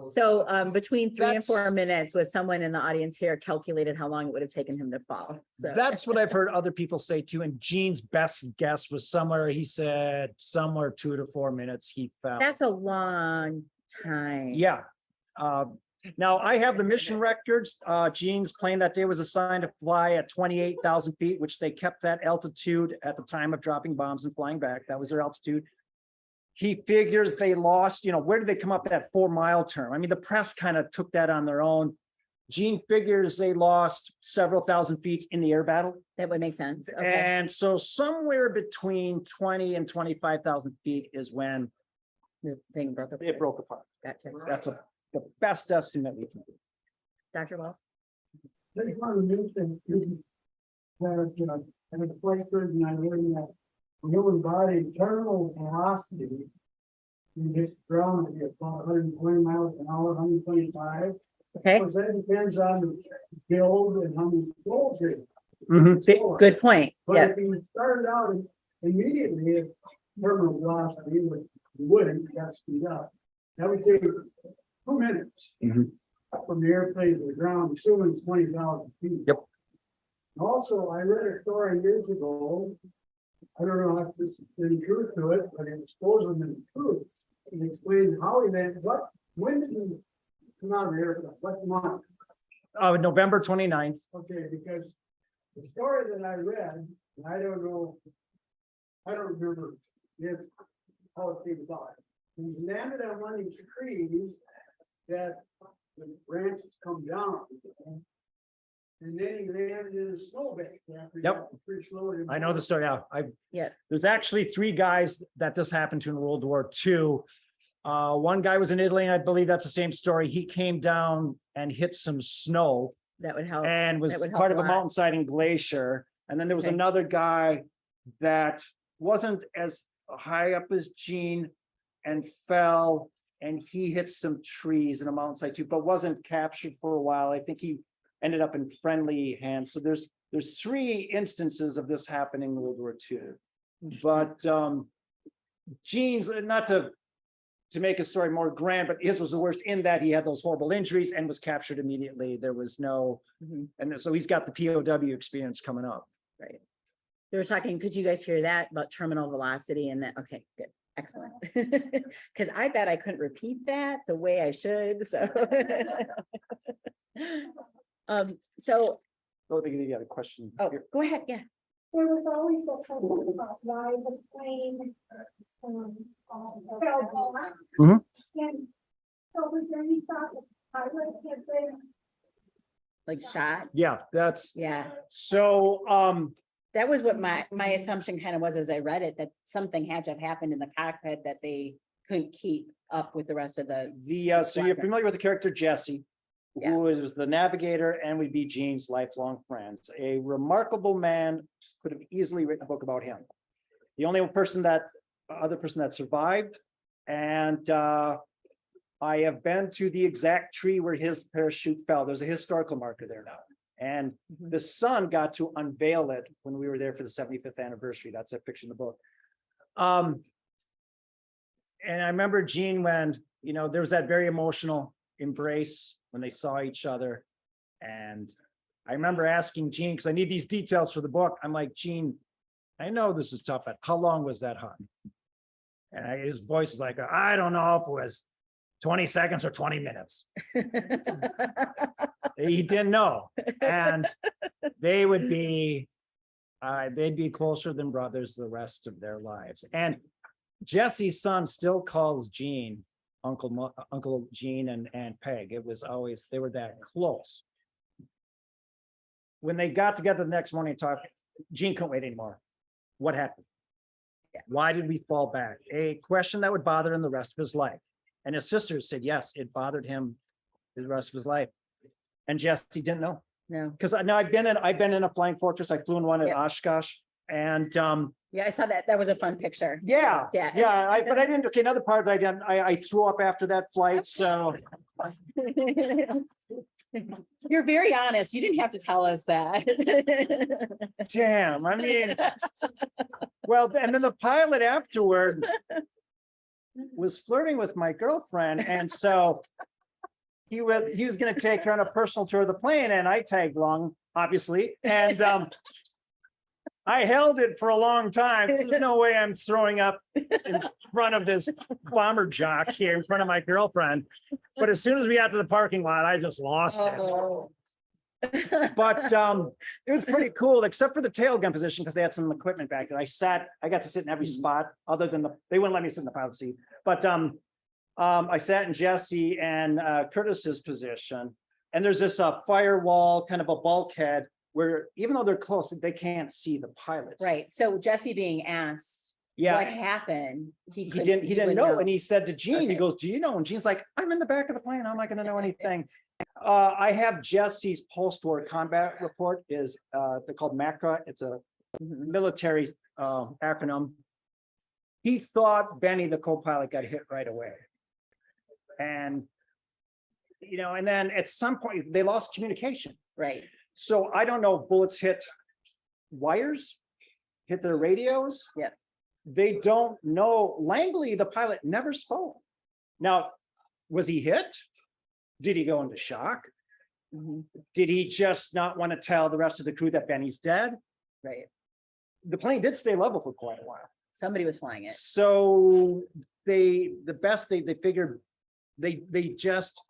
So, between 3 and 4 That's- minutes was someone in the audience here calculated how long it would have taken him to fall. So that's what I've heard other people say too. And Gene's best guess was somewhere, he said somewhere 2 to 4 minutes he fell. that's a long time. Yeah. Now I have the mission records. Gene's plane that day was assigned to fly at 28,000 feet, which they kept that altitude at the time of dropping bombs and flying back. That was their altitude. He figures they lost, where did they come up with that 4-mile term? I mean, the press kind of took that on their own. Gene figures they lost several thousand feet in the air battle. That would make sense. Okay. And so somewhere between 20 and 25,000 feet is when The thing broke up. it broke apart. Gotcha. That's the best estimate we can do. Dr. Wells? There's one new thing, where, and it's quite good, and I'm reading that human body terminal velocity. You just ground at about 120 miles an hour, 125. Okay, Because that depends on the build and how many souls it. good point. But Yeah, if you started out immediately at terminal velocity, which you wouldn't, you got to speed up. That would take 2 minutes. Mhm. From the airplane to the ground, assuming it's 20,000 feet. Yep. Also, I read a story years ago. I don't know if this is any truth to it, but it exposed them in truth. It explained how he went, when did he come out of the airplane, what month? November 29th. Okay, because the story that I read, and I don't know, I don't remember if, how it came about. He's landed on one of these trees that the branches come down. And then he landed in a snowbank. after he Yep. got pretty slowly. I know the story. yeah. There's actually 3 guys that this happened to in World War II. One guy was in Italy, and I believe that's the same story. He came down and hit some snow That would help. and was that would help part a of a lot. mountainside and glacier. And then there was Okay. another guy that wasn't as high up as Gene and fell, and he hit some trees in a mountainside too, but wasn't captured for a while. I think he ended up in friendly hands. So there's 3 instances of this happening in World War II. But Gene's, not to make a story more grand, but his was the worst in that he had those horrible injuries and was captured immediately. There was no, Mhm. and so he's got the POW experience coming up. Right. They were talking, could you guys hear that about terminal velocity and that? Okay, good, excellent. Because I bet I couldn't repeat that the way I should, so. So, Oh, they got a question. oh, here. go ahead, yeah. There was always the trouble about why the plane. Fell off. Mhm. And so was there any thought that pilot had been, Like shot, Yeah, that's, yeah. so, That was what my assumption kind of was as I read it, that something had to have happened in the cockpit that they couldn't keep up with the rest of the. so you're familiar with the character Jesse, Yeah. who was the navigator and would be Gene's lifelong friends. A remarkable man, could have easily written a book about him. The only other person that survived, and I have been to the exact tree where his parachute fell. There's a historical marker there now. And Mhm. the son got to unveil it when we were there for the 75th anniversary. That's a picture in the book. And I remember Gene when, there was that very emotional embrace when they saw each other. And I remember asking Gene, because I need these details for the book. I'm like, Gene, I know this is tough, but how long was that hunt? And his voice was like, I don't know if it was 20 seconds or 20 minutes. He didn't know. And they would be, they'd be closer than brothers the rest of their lives. And Jesse's son still calls Gene Uncle Gene and Peg. It was always, they were that close. When they got together the next morning and talked, Gene couldn't wait anymore. What happened? Yeah. Why did we fall back? A question that would bother him the rest of his life. And his sisters said, yes, it bothered him the rest of his life. And Jesse didn't know. No. Because now I've been in a flying fortress. I flew in one at Yeah. Oshkosh. And Yeah, I saw that. That was a fun picture. yeah, Yeah. but I didn't, okay, another part that I didn't, I threw up after that flight, so. You're very honest. You didn't have to tell us that. Damn, I mean, well, and then the pilot afterward was flirting with my girlfriend, and so he was gonna take her on a personal tour of the plane, and I tagged along, obviously, and I held it for a long time. There's no way I'm throwing up in front of this bomber jock here in front of my girlfriend. But as soon as we got to the parking lot, I just lost it. Oh. But it was pretty cool, except for the tail gun position, because they had some equipment back there. I got to sit in every spot other than they wouldn't let me sit in the pilot seat. But I sat in Jesse and Curtis's position, and there's this firewall, kind of a bulkhead, where even though they're close, they can't see the pilots. Right. So Jesse being asked what Yeah, happened, he he didn't wouldn't know. And he said to Gene, he Okay. goes, do you know? And Gene's like, I'm in the back of the plane. How am I going to know anything? I have Jesse's post-war combat report is they're called MACRA. It's a military acronym. He thought Benny, the co-pilot, got hit right away. And, and then at some point they lost communication. Right. So I don't know if bullets hit wires, hit their radios. Yeah. They don't know. Langley, the pilot, never spoke. Now, was he hit? Did he go into shock? Mhm. Did he just not want to tell the rest of the crew that Benny's dead? Right. The plane did stay level for quite a while. Somebody was flying it. So they figured they just,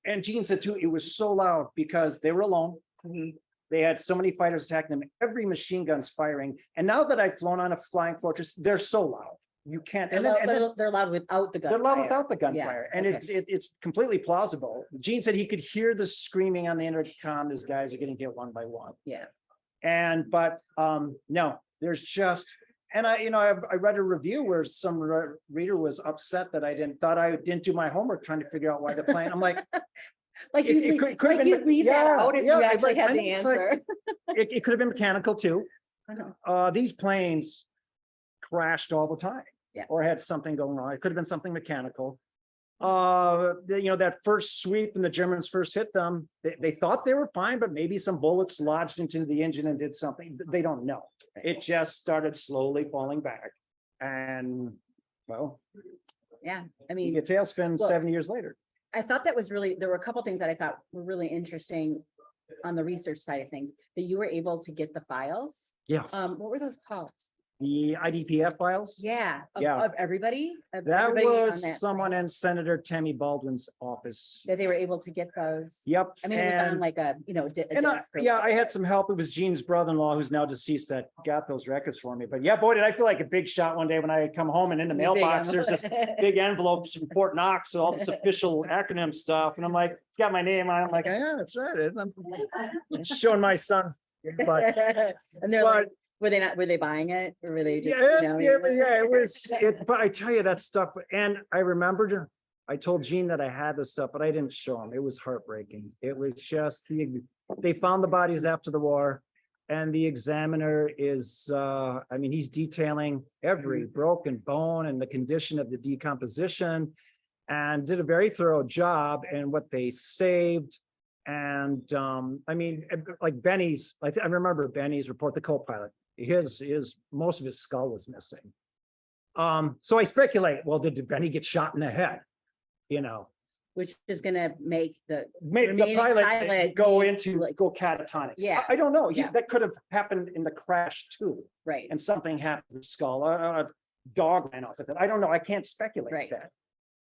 and Gene said too, it was so loud because they were alone. Mhm. They had so many fighters attacking them, every machine gun's firing. And now that I've flown on a flying fortress, they're so loud. You can't, and then They're loud without the gun. they're loud without the Yeah, gunfire. And okay. it's completely plausible. Gene said he could hear the screaming on the intercom, these guys are getting hit one by one. Yeah. But no, there's just, and I read a review where some reader was upset that I didn't do my homework trying to figure out why the plane. I'm like, Like It- you it could have been- you'd leave that yeah, out if yeah, you actually like, had I the think it's like- answer. it could have been mechanical too. Uh-huh. These planes crashed all the time. Yeah. Or had something going wrong. It could have been something mechanical. That first sweep and the Germans first hit them, they thought they were fine, but maybe some bullets lodged into the engine and did something. They don't know. It just started slowly falling back. And well, Yeah. I you mean, get Tailspin Look, 7 years later. I thought that was really, there were a couple things that I thought were really interesting on the research side of things, that you were able to get the files. Yeah. What were those called? The IDPF files. Yeah. Yeah. Of everybody? Of That everybody on was that someone plane, in Senator Tammy Baldwin's office. that they were able to get those. Yep. I mean, it was on and- like a And desk. or yeah, I whatever. had some help. It was Gene's brother-in-law, who's now deceased, that got those records for me. But yeah, boy, did I feel like a big shot one day when I come home and in the Big mailbox, there's this envelope. big envelopes from Fort Knox, all this official acronym stuff. And I'm like, it's got my name on it. I'm like, yeah, that's right. I'm showing my sons. But And they're like, but- were they buying it, or were they just? yeah, it was, but I tell you that stuff. And I remembered, I told Gene that I had this stuff, but I didn't show him. It was heartbreaking. It was just, they found the bodies after the war. And the examiner is, he's detailing every broken bone and the condition of the decomposition, and did a very thorough job and what they saved. And like Benny's, I remember Benny's report, the co-pilot, his most of his skull was missing. So I speculate, well, did Benny get shot in the head? Which is gonna make the Made the remaining pilot go be, into, like- go catatonic. Yeah. I don't know. Yeah. That could have happened in the crash too. right. And something happened to the skull. dog ran off with it. I don't know. I can't speculate Right. that.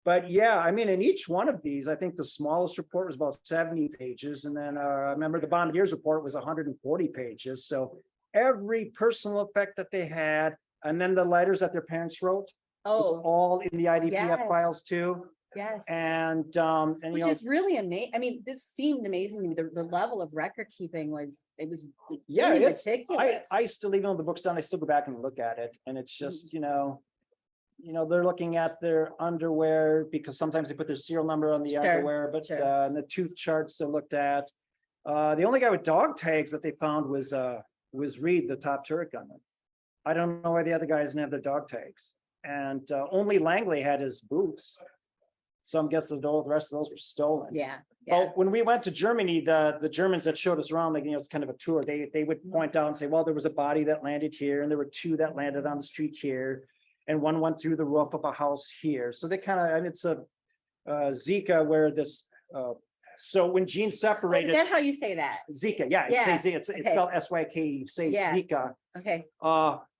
But yeah, I mean, in each one of these, I think the smallest report was about 70 pages. And then I remember the Bombardiers report was 140 pages. So every personal effect that they had, and then the letters that their parents wrote was Oh, all in the IDPF Yes. files too. yes. And you Which know, is really amazing. I mean, this seemed amazing to me. The level of record keeping was yeah, really it's, meticulous. I still, even though the book's done, I still go back and look at it. And it's just, you know, they're looking at their underwear because sometimes they put their serial number on the Sure, underwear, but sure. and the tooth charts are looked at. The only guy with dog tags that they found was Reed, the top turret gunner. I don't know why the other guys didn't have their dog tags. And only Langley had his boots. So I'm guessing the rest of those were stolen. Yeah, Well, yeah. when we went to Germany, the Germans that showed us around, like, it's kind of a tour, they would point out and say, well, there was a body that landed here, and there were two that landed on the street here, and one went through the roof of a house here. So they kind of, and it's a Zika where this, so when Gene Oh, is separated, that how you say that? Zika, yeah, Yeah, it's okay. spelled SYK, you say Yeah. Zika. Okay,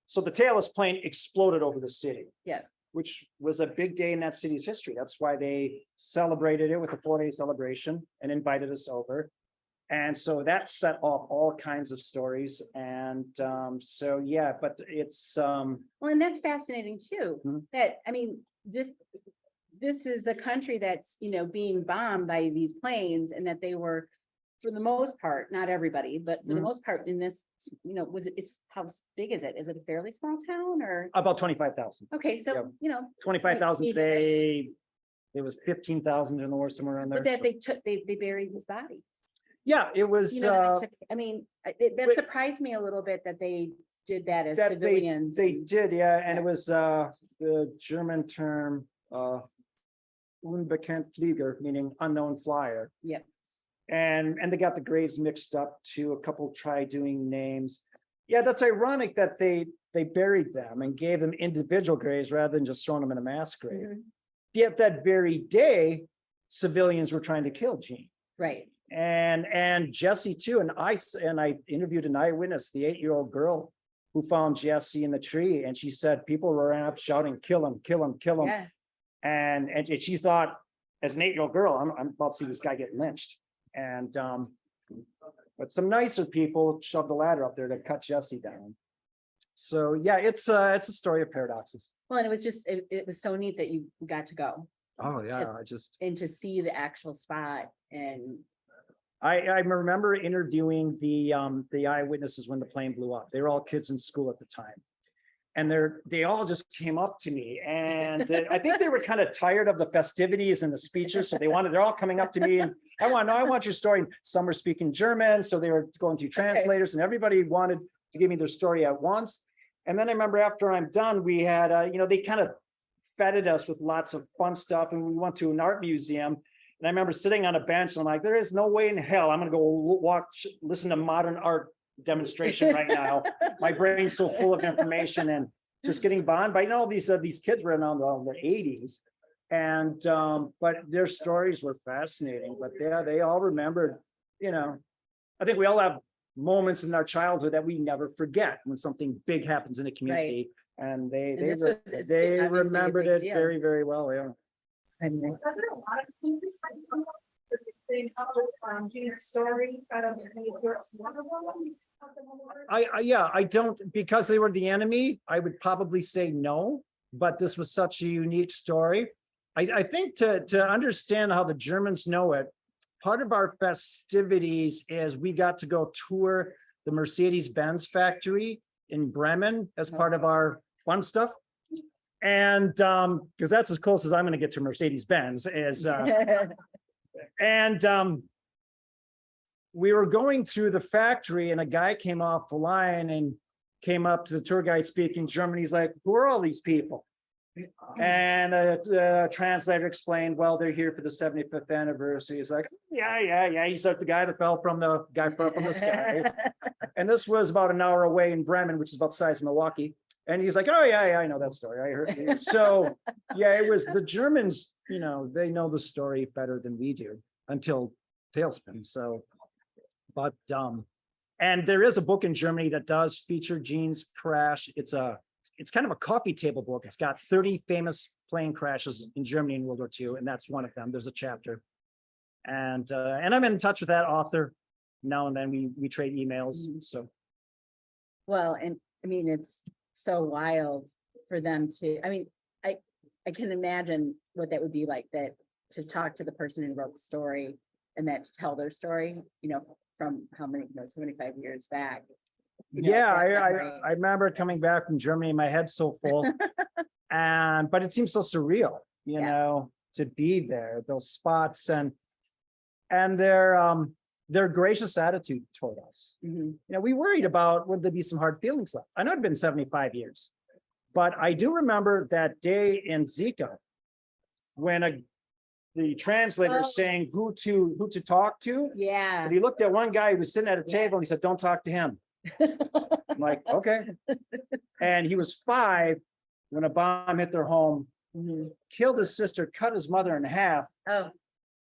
So the Tailspin plane exploded over the city. Yeah. Which was a big day in that city's history. That's why they celebrated it with a 4-day celebration and invited us over. And so that set off all kinds of stories. And so, yeah, but it's well, and that's fascinating too, Mhm. that, I mean, this is a country that's, being bombed by these planes, and that they were, for the most part, not everybody, but for the Mhm. most part in this, how big is it? Is it a fairly small town or? about 25,000. Okay, so, 25,000 Maybe- today. It was 15,000 in the war, somewhere around there. but that So- they buried these bodies. Yeah, it was That but- surprised me a little bit that they did that as that civilians. they and- did, yeah, and Yeah. it was the German term unbekannt Flieger, meaning unknown flyer. Yep. And they got the grades mixed up to a couple doing names. Yeah, that's ironic that they buried them and gave them individual graves rather than just throwing them in a mass grave. Mhm. Yet that very day, civilians were trying to kill Gene. Right, And Jesse too. And I interviewed an eyewitness, the 8-year-old girl who found Jesse in the tree. And she said people ran up shouting, kill him, kill him, kill him. yeah, And she thought, as an 8-year-old girl, I'm about to see this guy get lynched. And but some nicer people shoved the ladder up there to cut Jesse down. So yeah, it's a story of paradoxes. well, and it was just, it was so neat that you got to go Oh yeah, and to see the actual spot, and I remember interviewing the eyewitnesses when the plane blew up. They were all kids in school at the time. And they all just came up to me, and I think they were kind of tired of the festivities and the speeches. So they're all coming up to me, and I want your story. Some were speaking German, so they were going through translators, and everybody wanted to give me their story at once. And then I remember after I'm done, we had, they kind of feted us with lots of fun stuff, and we went to an art museum. And I remember sitting on a bench, and I'm like, there is no way in hell I'm going to go listen to modern art demonstration right now. My brain's so full of information and just getting bombed by these kids were around the 80s. And but their stories were fascinating. But yeah, they all remembered, I think we all have moments in our childhood that we never forget when something big happens in a community. And And this was- it's obviously a remembered big it deal. very, very well. Yeah. and Are there a lot of things like that they know Gene's story kind of it's one of them? I don't, because they were the enemy, I would probably say no, but this was such a unique story. I think to understand how the Germans know it, part of our festivities is we got to go tour the Mercedes-Benz factory in Bremen as part of our fun stuff. And because that's as close as I'm going to get to Mercedes-Benz is and we were going through the factory, and a guy came off the line and came up to the tour guide speaking German. He's like, who are all these people? And the translator explained, well, they're here for the 75th anniversary. He's like, yeah. He's like the guy that fell from the sky. And this was about an hour away in Bremen, which is about the size of Milwaukee. And he's like, oh yeah, I know that story. I heard it. So yeah, it was the Germans, they know the story better than we do until Tailspin. So, but and there is a book in Germany that does feature Gene's crash. It's a it's kind of a coffee table book. It's got 30 famous plane crashes in Germany in World War II, and that's one of them. There's a chapter. And I'm in touch with that author now and then. We trade emails. So Well, and I mean, it's so wild for them to, I mean, I can imagine what that would be like, that to talk to the person who wrote the story and that to tell their story, you know, from how many, 75 years back. You know, yeah, that memory. I remember coming back from Germany, my head's so full. But it seems so surreal, you Yeah. know, to be there, those spots and their gracious attitude toward us. Mhm. You know, we worried about would there be some hard feelings left. I know it'd been 75 years, but I do remember that day in Zika when the translator was saying who to talk to. Yeah. And he looked at one guy who was sitting at a table and he said, "Don't talk to him." I'm like, okay. And he was 5 when a bomb hit their home, Mhm. killed his sister, cut his mother in half. Oh,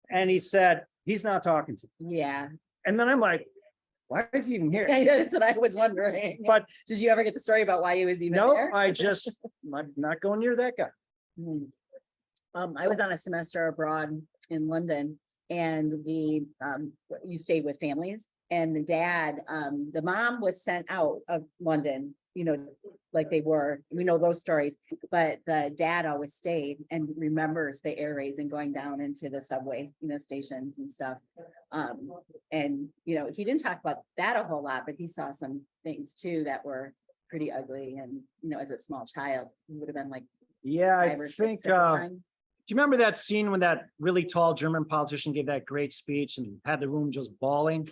And he said, he's not talking to me. yeah. And then I'm like, why is he even here? That's what I was wondering. But Did you ever get the story about why he was even no, there? I'm not going near that guy. Mhm. I was on a semester abroad in London, and you stayed with families, and the dad, the mom was sent out of London, you know, like they were, we know those stories, but the dad always stayed and remembers the air raids and going down into the subway, you know, stations and stuff. And, you know, he didn't talk about that a whole lot, but he saw some things too that were pretty ugly. And, you know, as a small child, he would have been like Yeah, I 5 or 6 think, at the do time. you remember that scene when that really tall German politician gave that great speech and had the room just bawling?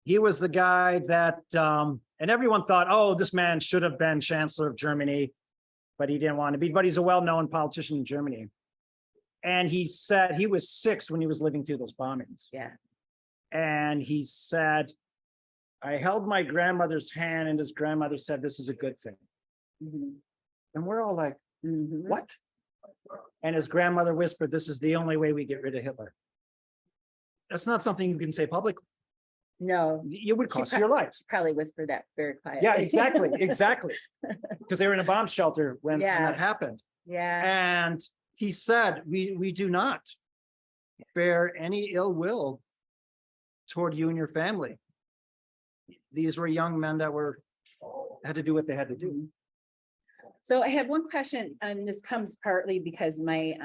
He was the guy that, and everyone thought, oh, this man should have been Chancellor of Germany, but he didn't want to be, but he's a well-known politician in Germany. And he said he was 6 when he was living through those bombings. Yeah. And he said, I held my grandmother's hand and his grandmother said, this is a good thing. Mhm. And we're all like, Mhm. what? And his grandmother whispered, this is the only way we get rid of Hitler. That's not something you can say publicly. No, You would cost She your life. probably whispered that very quietly. Yeah, exactly, exactly. Because they were in a bomb shelter when Yeah. that happened. Yeah. And he said, we do not bear any ill will toward you and your family. These were young men that had to do what they had to do. So I had one question, and this comes partly because my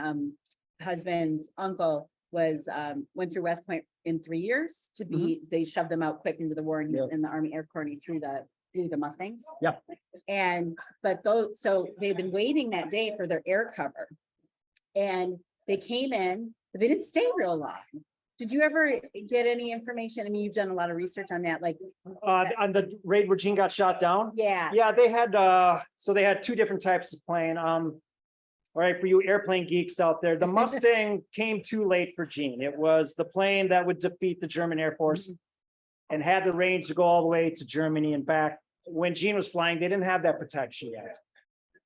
husband's uncle was went through West Point in 3 years to be, they shoved them out quick into the war, and he was in the Army Air Corps, and he threw the Mustangs. Yep. So they've been waiting that day for their air cover. And they came in, but they didn't stay real long. Did you ever get any information? I mean, you've done a lot of research on that, like. On the raid where Gene got shot down? Yeah. Yeah, they had, so they had 2 different types of plane. All right, for you airplane geeks out there, the Mustang came too late for Gene. It was the plane that would defeat the German Air Force and had the range to go all the way to Germany and back. When Gene was flying, they didn't have that protection yet.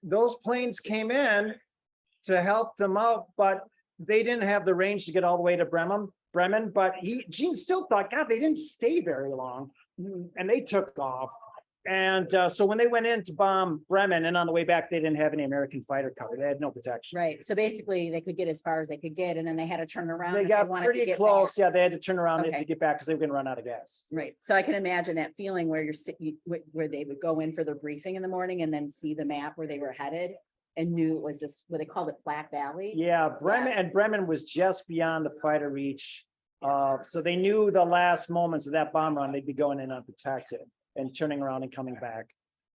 Those planes came in to help them out, but they didn't have the range to get all the way to Bremen. But Gene still thought, God, they didn't stay very long, and they took off. And so when they went in to bomb Bremen, and on the way back, they didn't have any American fighter cover. They had no protection. Right. So basically they could get as far as they could get, and then they had to turn around. They if got wanted to pretty get close. back. Yeah, they had to turn around Okay. to get back because they were going to run out of gas. Right. So I can imagine that feeling where where they would go in for their briefing in the morning and then see the map where they were headed and knew it was this, what they called it, Flat Valley. Yeah, Bremen was just beyond the fighter reach. So they knew the last moments of that bomb run, they'd be going in unprotected and turning around and coming back.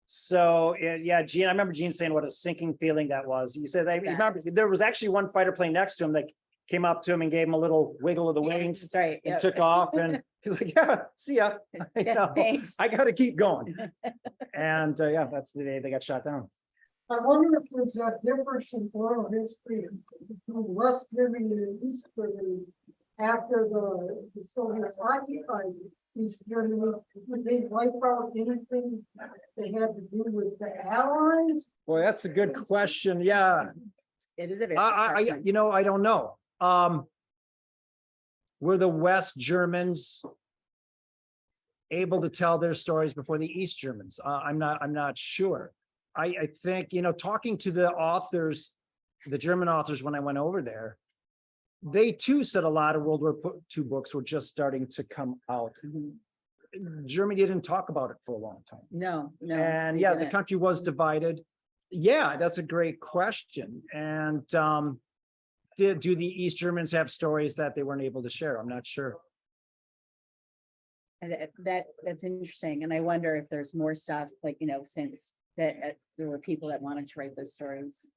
So yeah, Gene, I remember Gene saying what a sinking feeling that was. He said, I remember there was actually one fighter plane next to him that came up to him and gave him a little wiggle of the wings That's right. and Yep. took off. And he's like, yeah, see ya. You Yeah, know, thanks. I got to keep going. And yeah, that's the day they got shot down. I wonder if there's a difference in oral history between West Germany and East Germany after the Soviets occupied East Germany. Did they wipe out anything they had to do with the Allies? Boy, that's a good question. Yeah. It is a very. I don't know. Were the West Germans able to tell their stories before the East Germans? I'm not sure. I think, talking to the authors, the German authors, when I went over there, they too said a lot of World War II books were just starting to come out. Germany didn't talk about it for a long time. No, no. And they yeah, the didn't. country was divided. Yeah, that's a great question. And do the East Germans have stories that they weren't able to share? I'm not sure. And that's interesting. And I wonder if there's more stuff like, since that there were people that wanted to write those stories.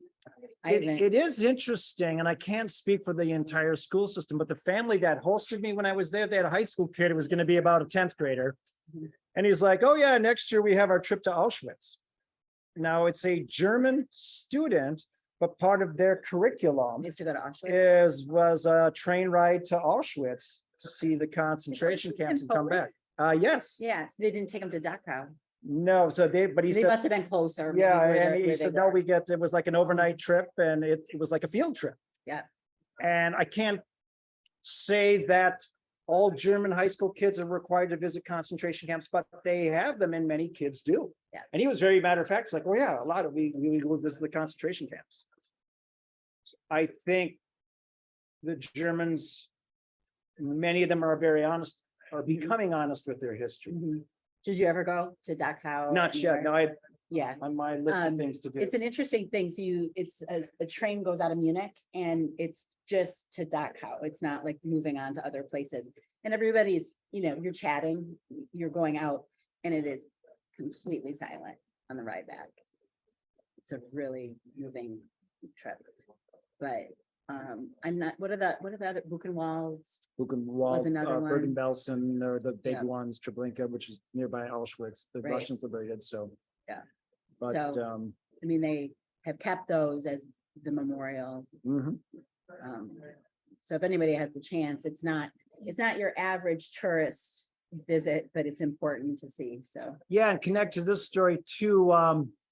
It is interesting, and I can't speak for the entire school system, but the family that hosted me when I was there, they had a high school kid who was going to be about a 10th grader. And he's like, oh yeah, next year we have our trip to Auschwitz. Now it's a German student, but part of their curriculum Used to go to Auschwitz. was a train ride to Auschwitz to see the concentration camps and come back. Yes. Yes, they didn't take them to Dachau. No, so but he They said, must have been closer. maybe yeah, where and they- he where they said, no, were. it was like an overnight trip, and it was like a field trip. Yeah. And I can't say that all German high school kids are required to visit concentration camps, but they have them, and many kids do. Yeah. And he was very matter of fact, it's like, oh yeah, a lot of we will visit the concentration camps. I think the Germans, many of them are very honest, are becoming honest with their history. Mhm. Did you ever go to Dachau? Not yet, no, Yeah. on my list of Um, things to do. It's an interesting thing. So it's a train goes out of Munich and it's just to Dachau. It's not like moving on to other places. And everybody's, you're chatting, you're going out, and it is completely silent on the ride back. It's a really moving trip. But I'm not, what are the other Buchenwald's? Buchenwald, another one. Bergen-Belsen, or the big Yeah. ones, Treblinka, which is nearby Auschwitz. The Right. Russians liberated, so. Yeah. But, So- I mean, they have kept those as the memorial. mhm. So if anybody has the chance, it's not your average tourist visit, but it's important to see, so. Yeah, and connect to this story too.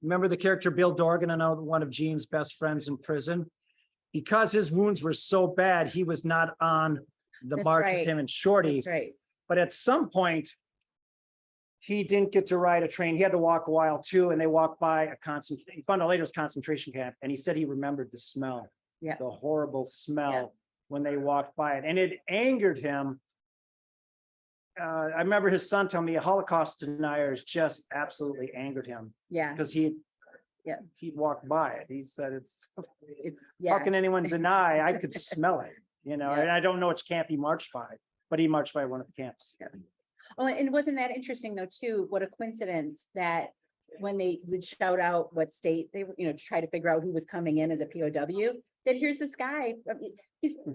Remember the character Bill Dorgan, one of Gene's best friends in prison? Because his wounds were so bad, he was not on the That's march right. with him and Shorty. That's right. But at some point, he didn't get to ride a train. He had to walk a while too, and they walked by he found out later it was concentration camp, and he said he remembered the smell. Yeah. The horrible smell Yeah. when they walked by it, and it angered him. I remember his son telling me Holocaust deniers just absolutely angered him Yeah, because Yeah. he'd walked by it. He said, it's, how yeah, can anyone deny? I could smell it, Yeah. and I don't know which camp he marched by, but he marched by one of the camps. oh, and wasn't that interesting though, too? What a coincidence that when they would shout out what state they were, to try to figure out who was coming in as a POW, that here's this guy,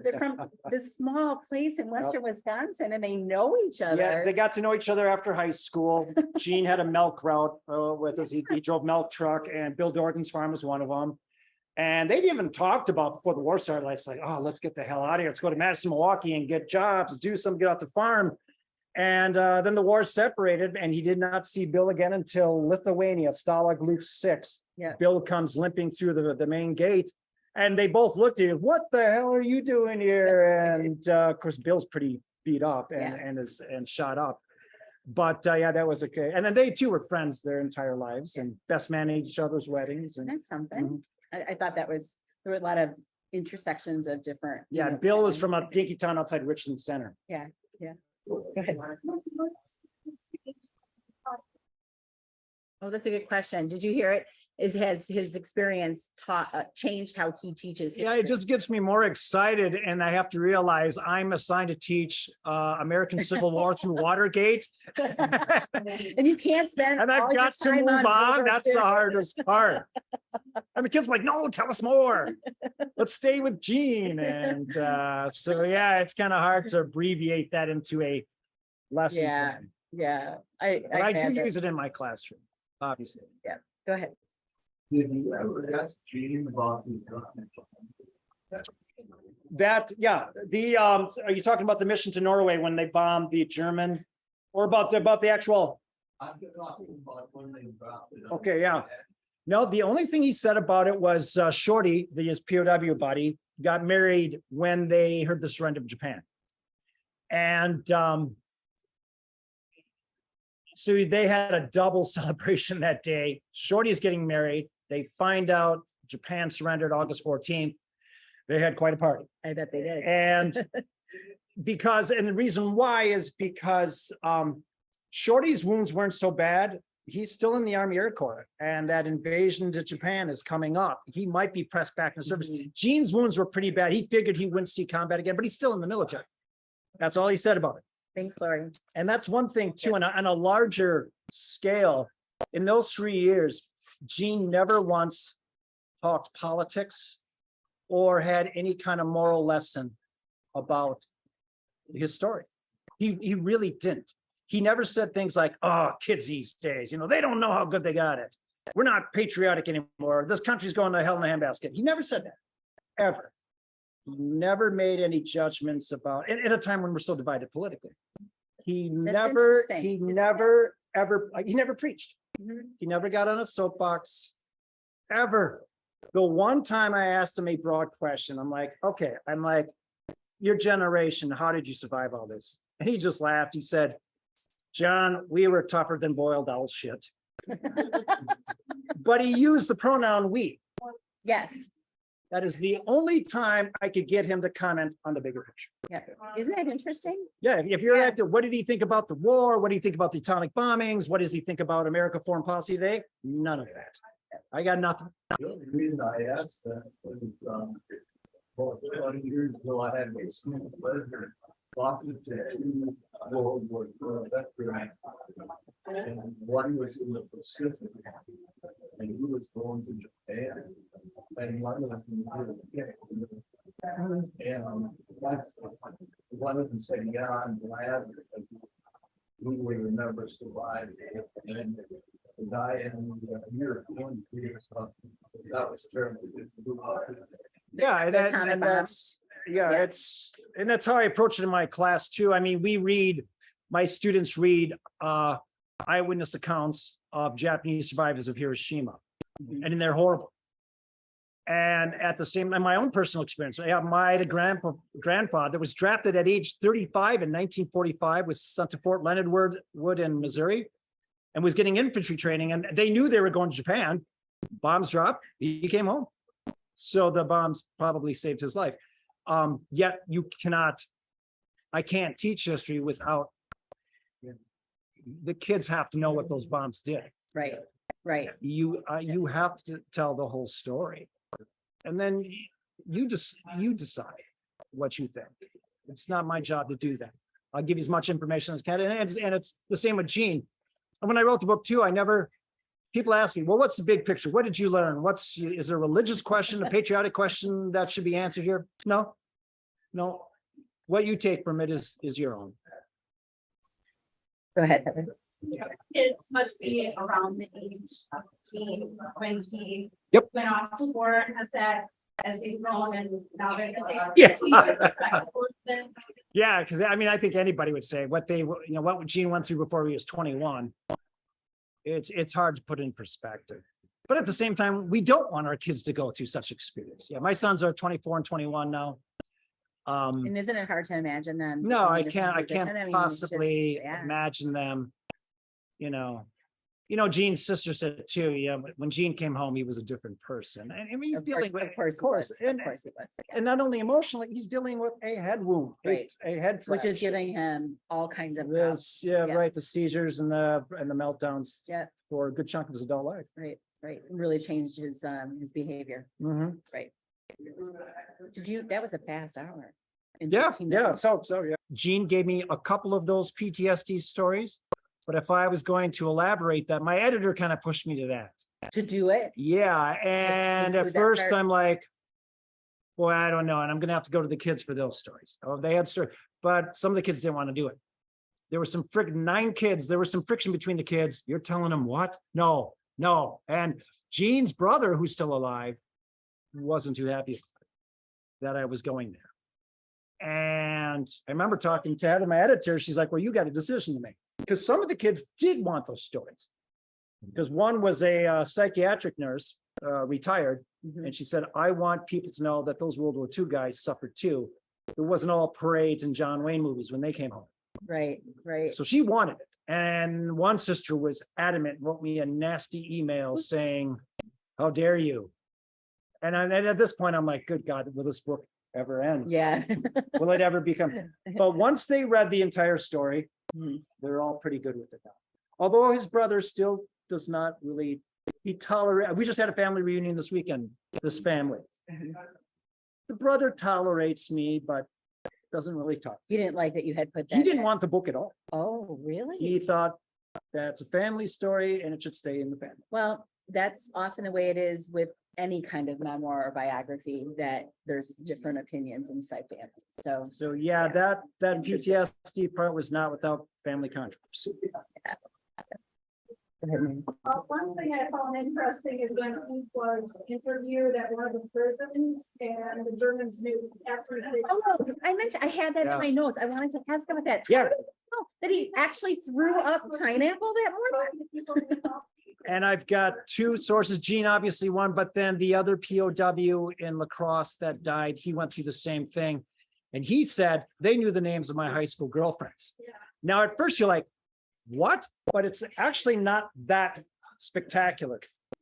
they're from this small place in western Wisconsin, and they know each Yeah, other. they got to know each other after high school. Gene had a milk route with us. He drove milk truck, and Bill Dorgan's farm was one of them. And they'd even talked about before the war started, like, oh, let's get the hell out of here. Let's go to Madison, Milwaukee and get jobs, do something, get off the farm. And then the war separated, and he did not see Bill again until Lithuania, Stalag Luft 6. Yeah. Bill comes limping through the main gate, and they both looked at him, what the hell are you doing here? And of course, Bill's pretty beat up and shot up. But yeah, that was okay. And then they too were friends their entire lives and best man at each other's weddings. And That's something. I thought there were a lot of intersections of different. yeah, Bill was from a dinky town outside Richland Center. Go ahead. Oh, that's a good question. Did you hear it? Has his experience changed how he teaches? Yeah, it history? just gets me more excited, and I have to realize I'm assigned to teach American Civil War through Watergate. And you can't spend. And all I've your got to time move World on. War That's II. the hardest part. And the kids were like, no, tell us more. Let's stay with Gene. And so, yeah, it's kind of hard to abbreviate that into a lesson. Yeah. plan. Yeah, But I do found it. use it in my classroom, obviously. Go ahead. Did you ever ask Gene about the That, yeah, are you talking about the mission to Norway when they bombed the German, or about the actual? I'm talking about when they dropped it. Okay, yeah. No, the only thing he said about it was Shorty, his POW buddy, got married when they heard the surrender of Japan. And So they had a double celebration that day. Shorty's getting married. They find out Japan surrendered August 14th. They had quite a party. I bet they did. And the reason why is because Shorty's wounds weren't so bad. He's still in the Army Air Corps, and that invasion to Japan is coming up. He might be pressed back in service. Gene's wounds were pretty bad. He figured he wouldn't see combat again, but he's still in the military. That's all he said about it. Thanks, Lori. And that's one thing too, on a larger scale. In those 3 years, Gene never once talked politics or had any kind of moral lesson about his story. He really didn't. He never said things like, oh, kids these days, they don't know how good they got it. We're not patriotic anymore. This country's going to hell in a handbasket. He never said that, ever. He never made any judgments about, at a time when we're so divided politically. He never preached. He never got on a soapbox, ever. The one time I asked him a broad question, I'm like, your generation, how did you survive all this? And he just laughed. He said, John, we were tougher than boiled owl shit. But he used the pronoun we. Yes. That is the only time I could get him to comment on the bigger picture. Yeah. Isn't that interesting? Yeah, if you're active, what did he think about the war? What do you think about the atomic bombings? What does he think about America foreign policy today? None of that. I got nothing. The only reason I asked that was, 20 years ago, I had a small pleasure talking to two World War II veterans. And one was in the Pacific, and he was going to Japan. And one of them one of them said, yeah, I'm glad because we will remember surviving. And the guy in the European theater, that was terrible. Yeah, that's how I approach it in my class too. I mean, my students read eyewitness accounts of Japanese survivors of Hiroshima, and they're horrible. And at the same time, my own personal experience, I had a grandfather that was drafted at age 35 in 1945, was sent to Fort Leonard Wood in Missouri, and was getting infantry training. And they knew they were going to Japan. Bombs dropped, he came home. So the bombs probably saved his life. Yet I can't teach history without, the kids have to know what those bombs did. Right. You have to tell the whole story. And then you decide what you think. It's not my job to do that. I'll give you as much information as I can. And it's the same with Gene. And when I wrote the book too, people ask me, well, what's the big picture? What did you learn? Is there a religious question, a patriotic question that should be answered here? No. What you take from it is your own. Go ahead, Heather. Kids must be around the age of Gene when he Yep. went off to war and has that as they've grown and now they're. Yeah. Yeah, because I think anybody would say what Gene went through before he was 21. It's hard to put in perspective. But at the same time, we don't want our kids to go through such experience. Yeah, my sons are 24 and 21 now. And isn't it hard to imagine them? No, I being in can't. this I position? can't mean, possibly it's just, imagine them. Gene's sister said too. Yeah, when Gene came home, he was a different person. And I mean, he's dealing with, of course, of course, he was. Yeah. and not only emotionally, he's dealing with a head wound, Right. a head Which fracture. is giving him all kinds of This, problems. right, the seizures and the meltdowns. Yeah. For a good chunk of his adult life. Right. Really changed his behavior. Mm-hmm. Right. That was a fast hour. in Yeah, 15 yeah. minutes. So yeah. Gene gave me a couple of those PTSD stories, but if I was going to elaborate that, my editor kind of pushed me to that. To do it. Yeah, and include at that first part. I'm like, boy, I don't know, and I'm gonna have to go to the kids for those stories. Oh, they had stories, but some of the kids didn't want to do it. There were some 9 kids. There was some friction between the kids. You're telling them what? No. And Gene's brother, who's still alive, wasn't too happy that I was going there. And I remember talking to Heather, my editor. She's like, well, you got a decision to make, because some of the kids did want those stories. Because one was a psychiatric nurse, retired, and she said, I want people to know that those World War II guys suffered too. It wasn't all parades and John Wayne movies when they came home. Right. So she wanted it. And one sister was adamant, wrote me a nasty email saying, how dare you? And at this point, I'm like, good God, will this book ever end? Yeah. Will it ever become? But once they read the entire story, Mhm. they're all pretty good with it now. Although his brother still does not really, we just had a family reunion this weekend, this family. Mhm. The brother tolerates me, but doesn't really talk. He didn't like that you had put that. He didn't in. want the book at all. Oh, really? He thought that's a family story and it should stay in the family. Well, that's often the way it is with any kind of memoir or biography, that there's different opinions inside families. So Yeah, that Interesting. PTSD part was not without family controversy. One thing I found interesting is when he was interviewed at one of the prisons and the Germans knew after he. oh, I had that Yeah. in my notes. I wanted to ask about that. Yeah. How did you know that he actually threw up pineapple that morning? And I've got two sources, Gene obviously one, but then the other POW in La Crosse that died, he went through the same thing. And he said they knew the names of my high school girlfriends. Yeah. Now, at first you're like, what? But it's actually not that spectacular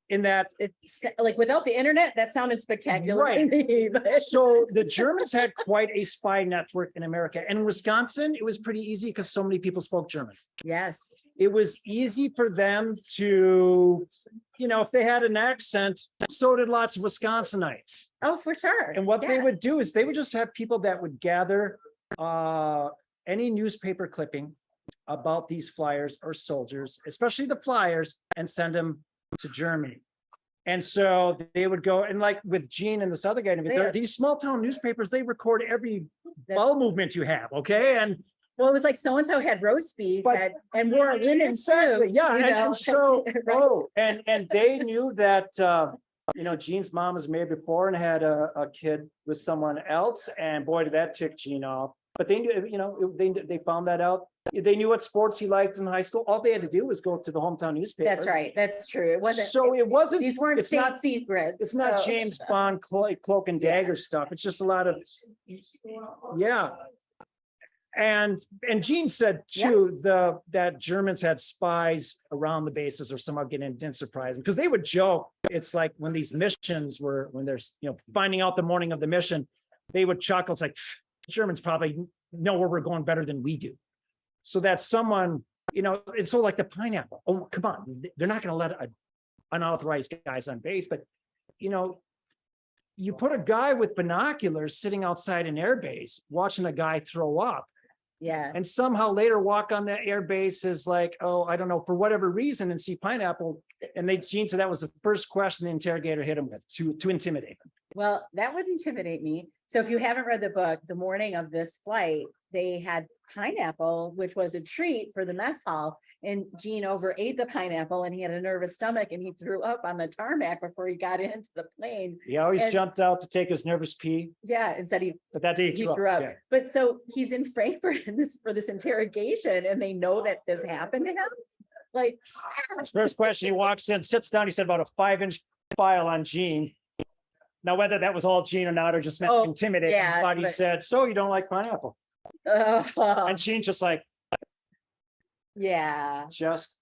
in that. It's like without the internet, that sounded spectacular. to Right. me, but- So the Germans had quite a spy network in America. And in Wisconsin, it was pretty easy because so many people spoke German. Yes. It was easy for them to, if they had an accent, so did lots of Wisconsinites. Oh, for sure. And what they Yeah. would do is they would just have people that would gather any newspaper clipping about these flyers or soldiers, especially the flyers, and send them to Germany. And so they would go, and like with Gene and this other guy, There. these small town newspapers, they record every That's- bowel movement you have, okay? And Well, it was like so-and-so had roast beef But- and wore a linen exactly, suit. yeah, you and, know, and so, right? and they knew that, Gene's mom was married before and had a kid with someone else, and boy, did that tick Gene off. But they knew, they found that out. They knew what sports he liked in high school. All they had to do was go to the hometown newspaper. That's right. That's true. It wasn't. So it wasn't, These weren't it's state not- secrets. it's not so- James Bond cloak and dagger stuff. It's just a lot of, yeah. And Gene said too, that Germans had spies around the bases or somehow didn't surprise them because they would joke. It's like when these missions were, when there's, finding out the morning of the mission, they would chuckle. It's like, Germans probably know where we're going better than we do. So that someone, it's so like the pineapple. Oh, come on. They're not going to let unauthorized guys on base, but you put a guy with binoculars sitting outside an air base, watching a guy throw up, Yeah. and somehow later walk on that air base is like, oh, I don't know, for whatever reason, and see pineapple. And Gene said that was the first question the interrogator hit him with to intimidate him. Well, that would intimidate me. So if you haven't read the book, the morning of this flight, they had pineapple, which was a treat for the mess hall. And Gene overate the pineapple and he had a nervous stomach and he threw up on the tarmac before he got into the plane. He always And- jumped out to take his nervous pee, Yeah, instead but that day he threw up. Yeah. But so he's in Frankfurt for this interrogation and they know that this happened to him. Like, His first question, he walks in, sits down, he said about a 5-inch file on Gene. Now, whether that was all Gene or not, or just meant to Oh, intimidate him, yeah, but he but- said, so you don't like pineapple? And Gene's just like, yeah. just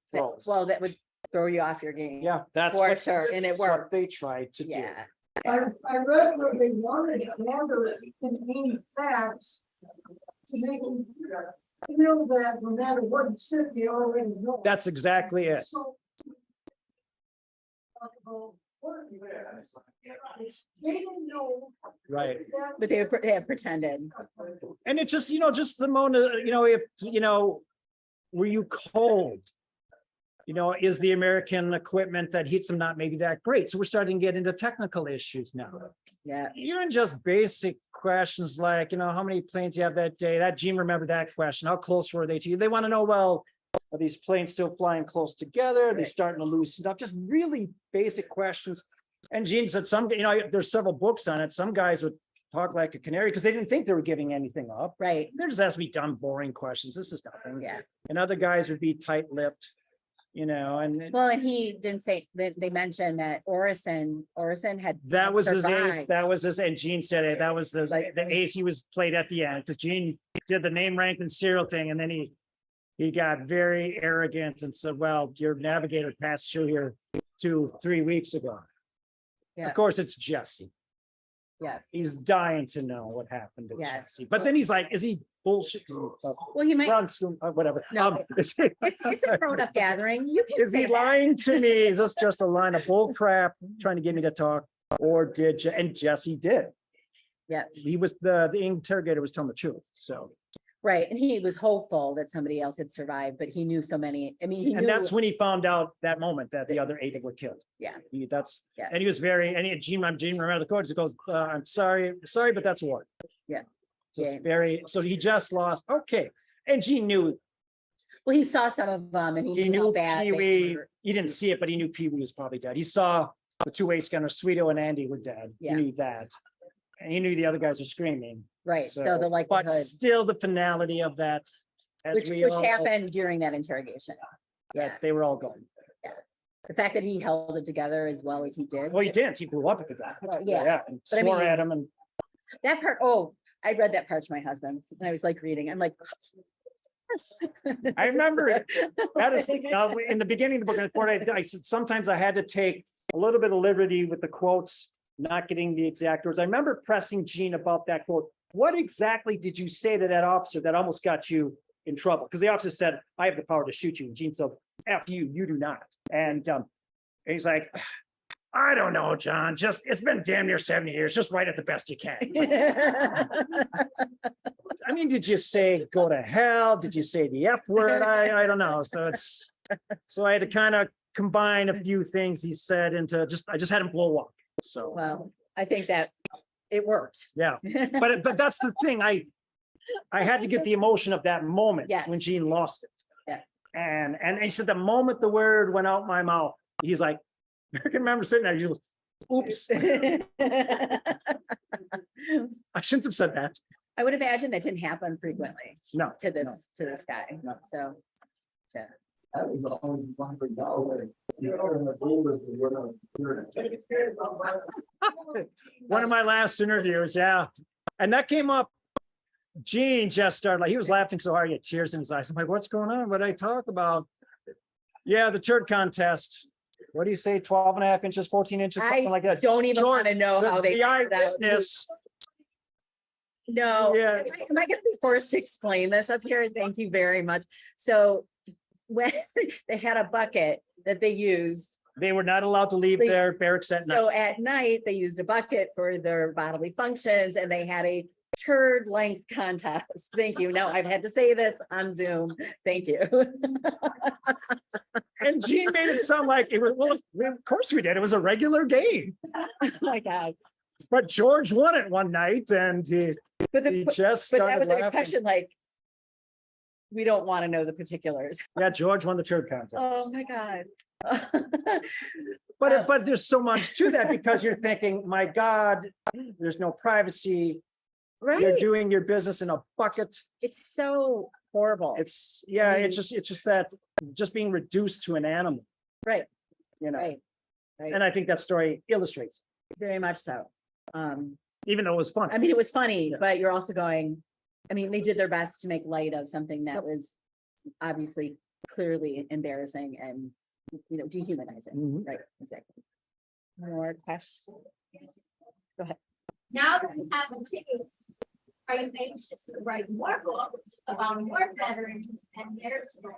froze. Well, that would throw you off your game. Yeah, that's For what, sure, and it that's what worked. they tried to do. Yeah. I read where they wanted to gather it contained facts to make them feel that no matter what you said, they already know. That's exactly it. So. They didn't know. Right. that- But they had pretended. And it just, just the moment, if, were you cold? Is the American equipment that heats them not maybe that great? So we're starting to get into technical issues now. Yeah. Even just basic questions like, how many planes you have that day? That Gene remembered that question. How close were they to you? They want to know, well, are these planes still flying close together? Are they starting to loosen up? Just really basic questions. And Gene said there's several books on it. Some guys would talk like a canary because they didn't think they were giving anything up. Right. They're just asking me dumb, boring questions. This is nothing. Yeah. And other guys would be tight-lipped, and Well, and he didn't say that they mentioned that Orison had. that was his ace. survived. That was his, and Gene said it. That was the Like- ace he was played at the end because Gene did the name, rank, and serial thing, and then he he got very arrogant and said, well, your navigator passed through here 3 weeks ago. Yeah. Of course, it's Jesse. Yeah. He's dying to know what happened to Yes. Jesse. But then he's like, is he bullshit? Well, he might, Whatever. No, Is it's a grown up gathering. You can is say he that. lying to me? Is this just a line of bull crap trying to get me to talk? Or and Jesse did. Yeah. He was the interrogator was telling the truth. So, Right, and he was hopeful that somebody else had survived, but he knew so many, I mean, he and knew. that's when he found out that moment that the other 8 were killed. Yeah. Yeah. And he was very, and Gene Moran the court, he goes, I'm sorry, but that's war. Yeah. Just Yeah. very, so he just lost, okay. And Gene knew, Well, he saw some of them and he he knew how knew bad they Pee-wee, were. he didn't see it, but he knew Pee-wee was probably dead. He saw the 2 waste gunners, Sweeto and Andy were dead. He Yeah. knew that. And he knew the other guys were screaming. Right, so the But likelihood, still the finality of that, as which we all know, happened during that interrogation. Yeah, that they were all gone. the fact that he held it together as well as he did. Well, he didn't. He grew up at the guy. Well, yeah. And But I swore mean- at him and That part, I read that part to my husband and I was like reading, I'm like. I remember it. That is, in the beginning of the book, and before I said, sometimes I had to take a little bit of liberty with the quotes, not getting the exact words. I remember pressing Gene about that quote. What exactly did you say to that officer that almost got you in trouble? Because the officer said, I have the power to shoot you. And Gene said, F you, you do not. And he's like, I don't know, John, it's been damn near 70 years. Just write it the best you can. I mean, did you say go to hell? Did you say the F word? I don't know. So I had to kind of combine a few things he said into I just had him blow up. So, Well, I think that it worked. yeah, but that's the thing. I had to get the emotion of that moment Yes. when Gene lost it. Yeah. And he said the moment the word went out my mouth, he's like, I can remember sitting there, he goes, oops, I shouldn't have said that. I would imagine that didn't happen frequently No. to this guy, No. so. Yeah. That was always $100. You know, and the goal is to work on it. One of my last interviews, yeah. And that came up. Gene just started, like, he was laughing so hard, he had tears in his eyes. I'm like, what's going on? What did I talk about? Yeah, the turd contest. What do you say? 12 and a half inches, 14 inches, something like that. Don't even George, want to know how they. The figured out. eyewitness. No, Yeah. am I gonna be forced to explain this up here? Thank you very much. So when they had a bucket that they used, They were not allowed to leave their barracks at night. so at night they used a bucket for their bodily functions and they had a turd length contest. Thank you. Now I've had to say this on Zoom. Thank you. And Gene made it sound like it was, well, of course we did. It was a regular game. Oh my God. But George won it one night and he But just but that started was a laughing. question like, we don't want to know the particulars. Yeah, George won the turd contest. Oh my God. But there's so much to that because you're thinking, my God, there's no privacy. You're Right. doing your business in a bucket. It's so horrible. It's just that just being reduced to an animal, Right, you know. right, right. And I think that story illustrates, Very much so. even though it was fun. I mean, it was funny, Yeah. but you're also going, I mean, they did their best to make light of something that was obviously clearly embarrassing and, you know, dehumanizing. Mhm. Right, exactly. More questions? Now that we have a taste, are you anxious to write more books about war veterans and their stories?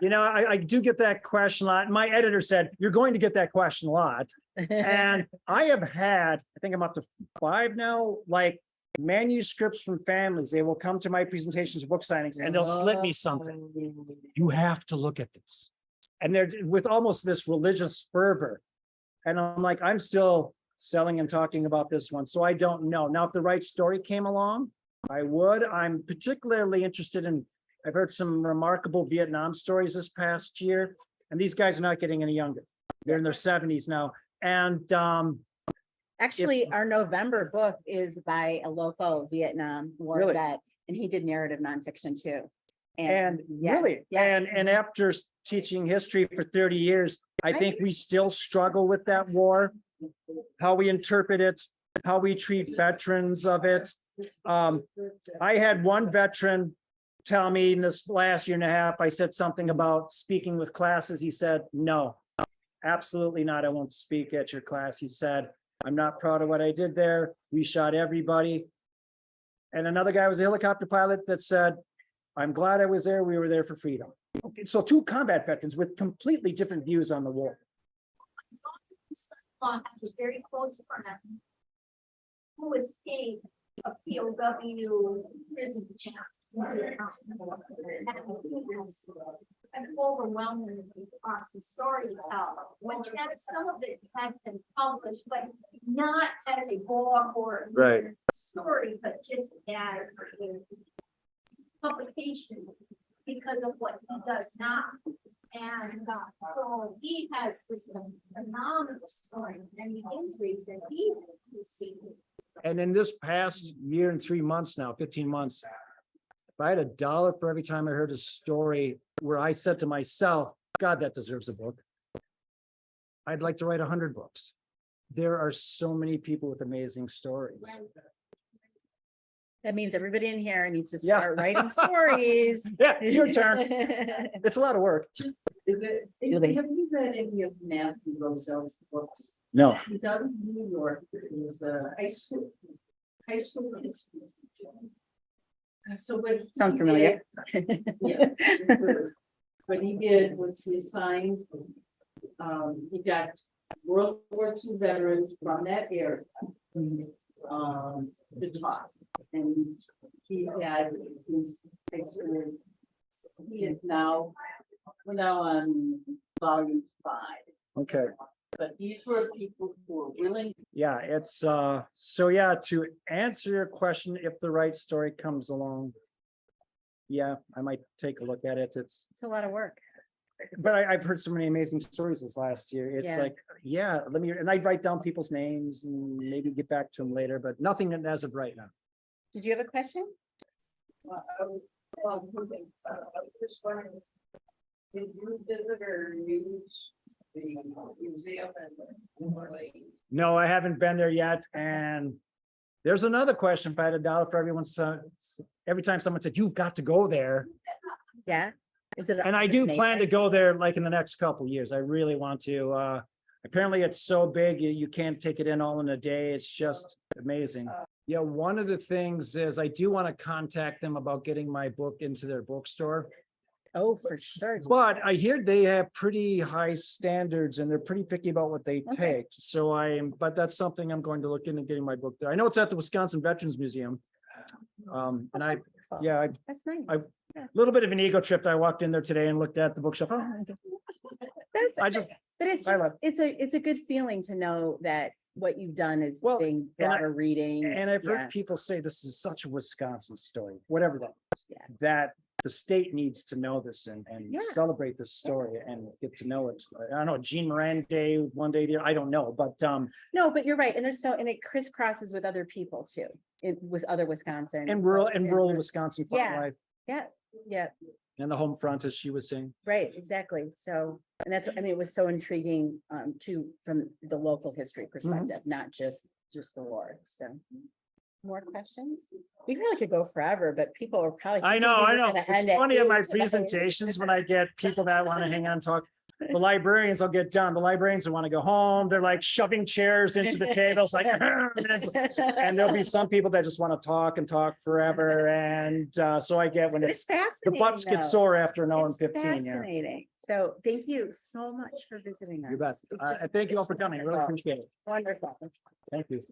You know, I do get that question a lot. My editor said, you're going to get that question a lot. And I have had, I think I'm up to 5 now, like manuscripts from families. They will come to my presentations, book signings, and they'll slip me something. You have to look at this. And they're with almost this religious fervor. And I'm like, I'm still selling and talking about this one. So I don't know. Now, if the right story came along, I would. I'm particularly interested in, I've heard some remarkable Vietnam stories this past year, and these guys are not getting any younger. They're in their 70s now. And Actually, our November book is by a local Vietnam War Really? vet, and he did narrative nonfiction too. and yeah, really, yeah. and after teaching history for 30 years, I think we still struggle with that war, how we interpret it, how we treat veterans of it. I had one veteran tell me in this last year and a half, I said something about speaking with classes. He said, no, absolutely not. I won't speak at your class. He said, I'm not proud of what I did there. We shot everybody. And another guy was a helicopter pilot that said, I'm glad I was there. We were there for freedom. Okay, so two combat veterans with completely different views on the war. I was very close friend who escaped a POW prison camp. An overwhelmingly awesome story to tell, which has some of it has been published, but not as a book or story, but just as a publication because of what he does now. And so he has this phenomenal story and the injuries that he received. And in this past year and 3 months now, 15 months, if I had $1 for every time I heard a story where I said to myself, God, that deserves a book, I'd like to write 100 books. There are so many people with amazing stories. That means everybody in here needs to start writing stories. Yeah, it's your turn. It's a lot of work. Have you read any of Matthew Roselle's books? No. He's out of New York. It was a high school history. So what? Sounds familiar. Yeah. What he did was he assigned, he got World War II veterans from that area, to talk. And he had his, he is now, we're now on volume 5. Okay. But these were people who were willing. Yeah, it's so yeah, to answer your question, if the right story comes along, yeah, I might take a look at it. It's a lot of work. But I've heard so many amazing stories this last year. It's like, yeah, let me, and I'd write down people's names and maybe get back to them later, but nothing as of right now. Did you have a question? Just wondering, did you visit or use the museum and No, I haven't been there yet. And there's another question. If I had $1 for everyone's, every time someone said, you've got to go there. Yeah. Is it? And I do plan to go there like in the next couple of years. I really want to. Apparently it's so big, you can't take it in all in a day. It's just amazing. Yeah, one of the things is I do want to contact them about getting my book into their bookstore. Oh, for sure. But I hear they have pretty high standards and they're pretty picky about what they take. So but that's something I'm going to look into getting my book there. I know it's at the Wisconsin Veterans Museum. And that's nice. A little bit of an ego trip. I walked in there today and looked at the bookshelf. Oh, but it's a good feeling to know that what you've done is being broader reading. And I've heard people say this is such a Wisconsin story, whatever that is, that the state needs to know this and celebrate this story and get to know it. I don't know, Gene Moran Day, one day, I don't know, but no, but you're right. And and it crisscrosses with other people too. It was other Wisconsin and rural Wisconsin life. Yeah. And the home front, as she was saying. Right, exactly. So, and that's, I mean, it was so intriguing from the local history perspective, not just the war. So more questions? We really could go forever, but people are probably. I know. It's funny in my presentations when I get people that want to hang on and talk. The librarians will get done. The librarians will want to go home. They're like shoving chairs into the tables, like, and there'll be some people that just want to talk forever. And so I get when it's the butts get sore after an hour and 15. Fascinating. So thank you so much for visiting us. You bet. Thank you all for coming. I really appreciate it. Wonderful. Thank you.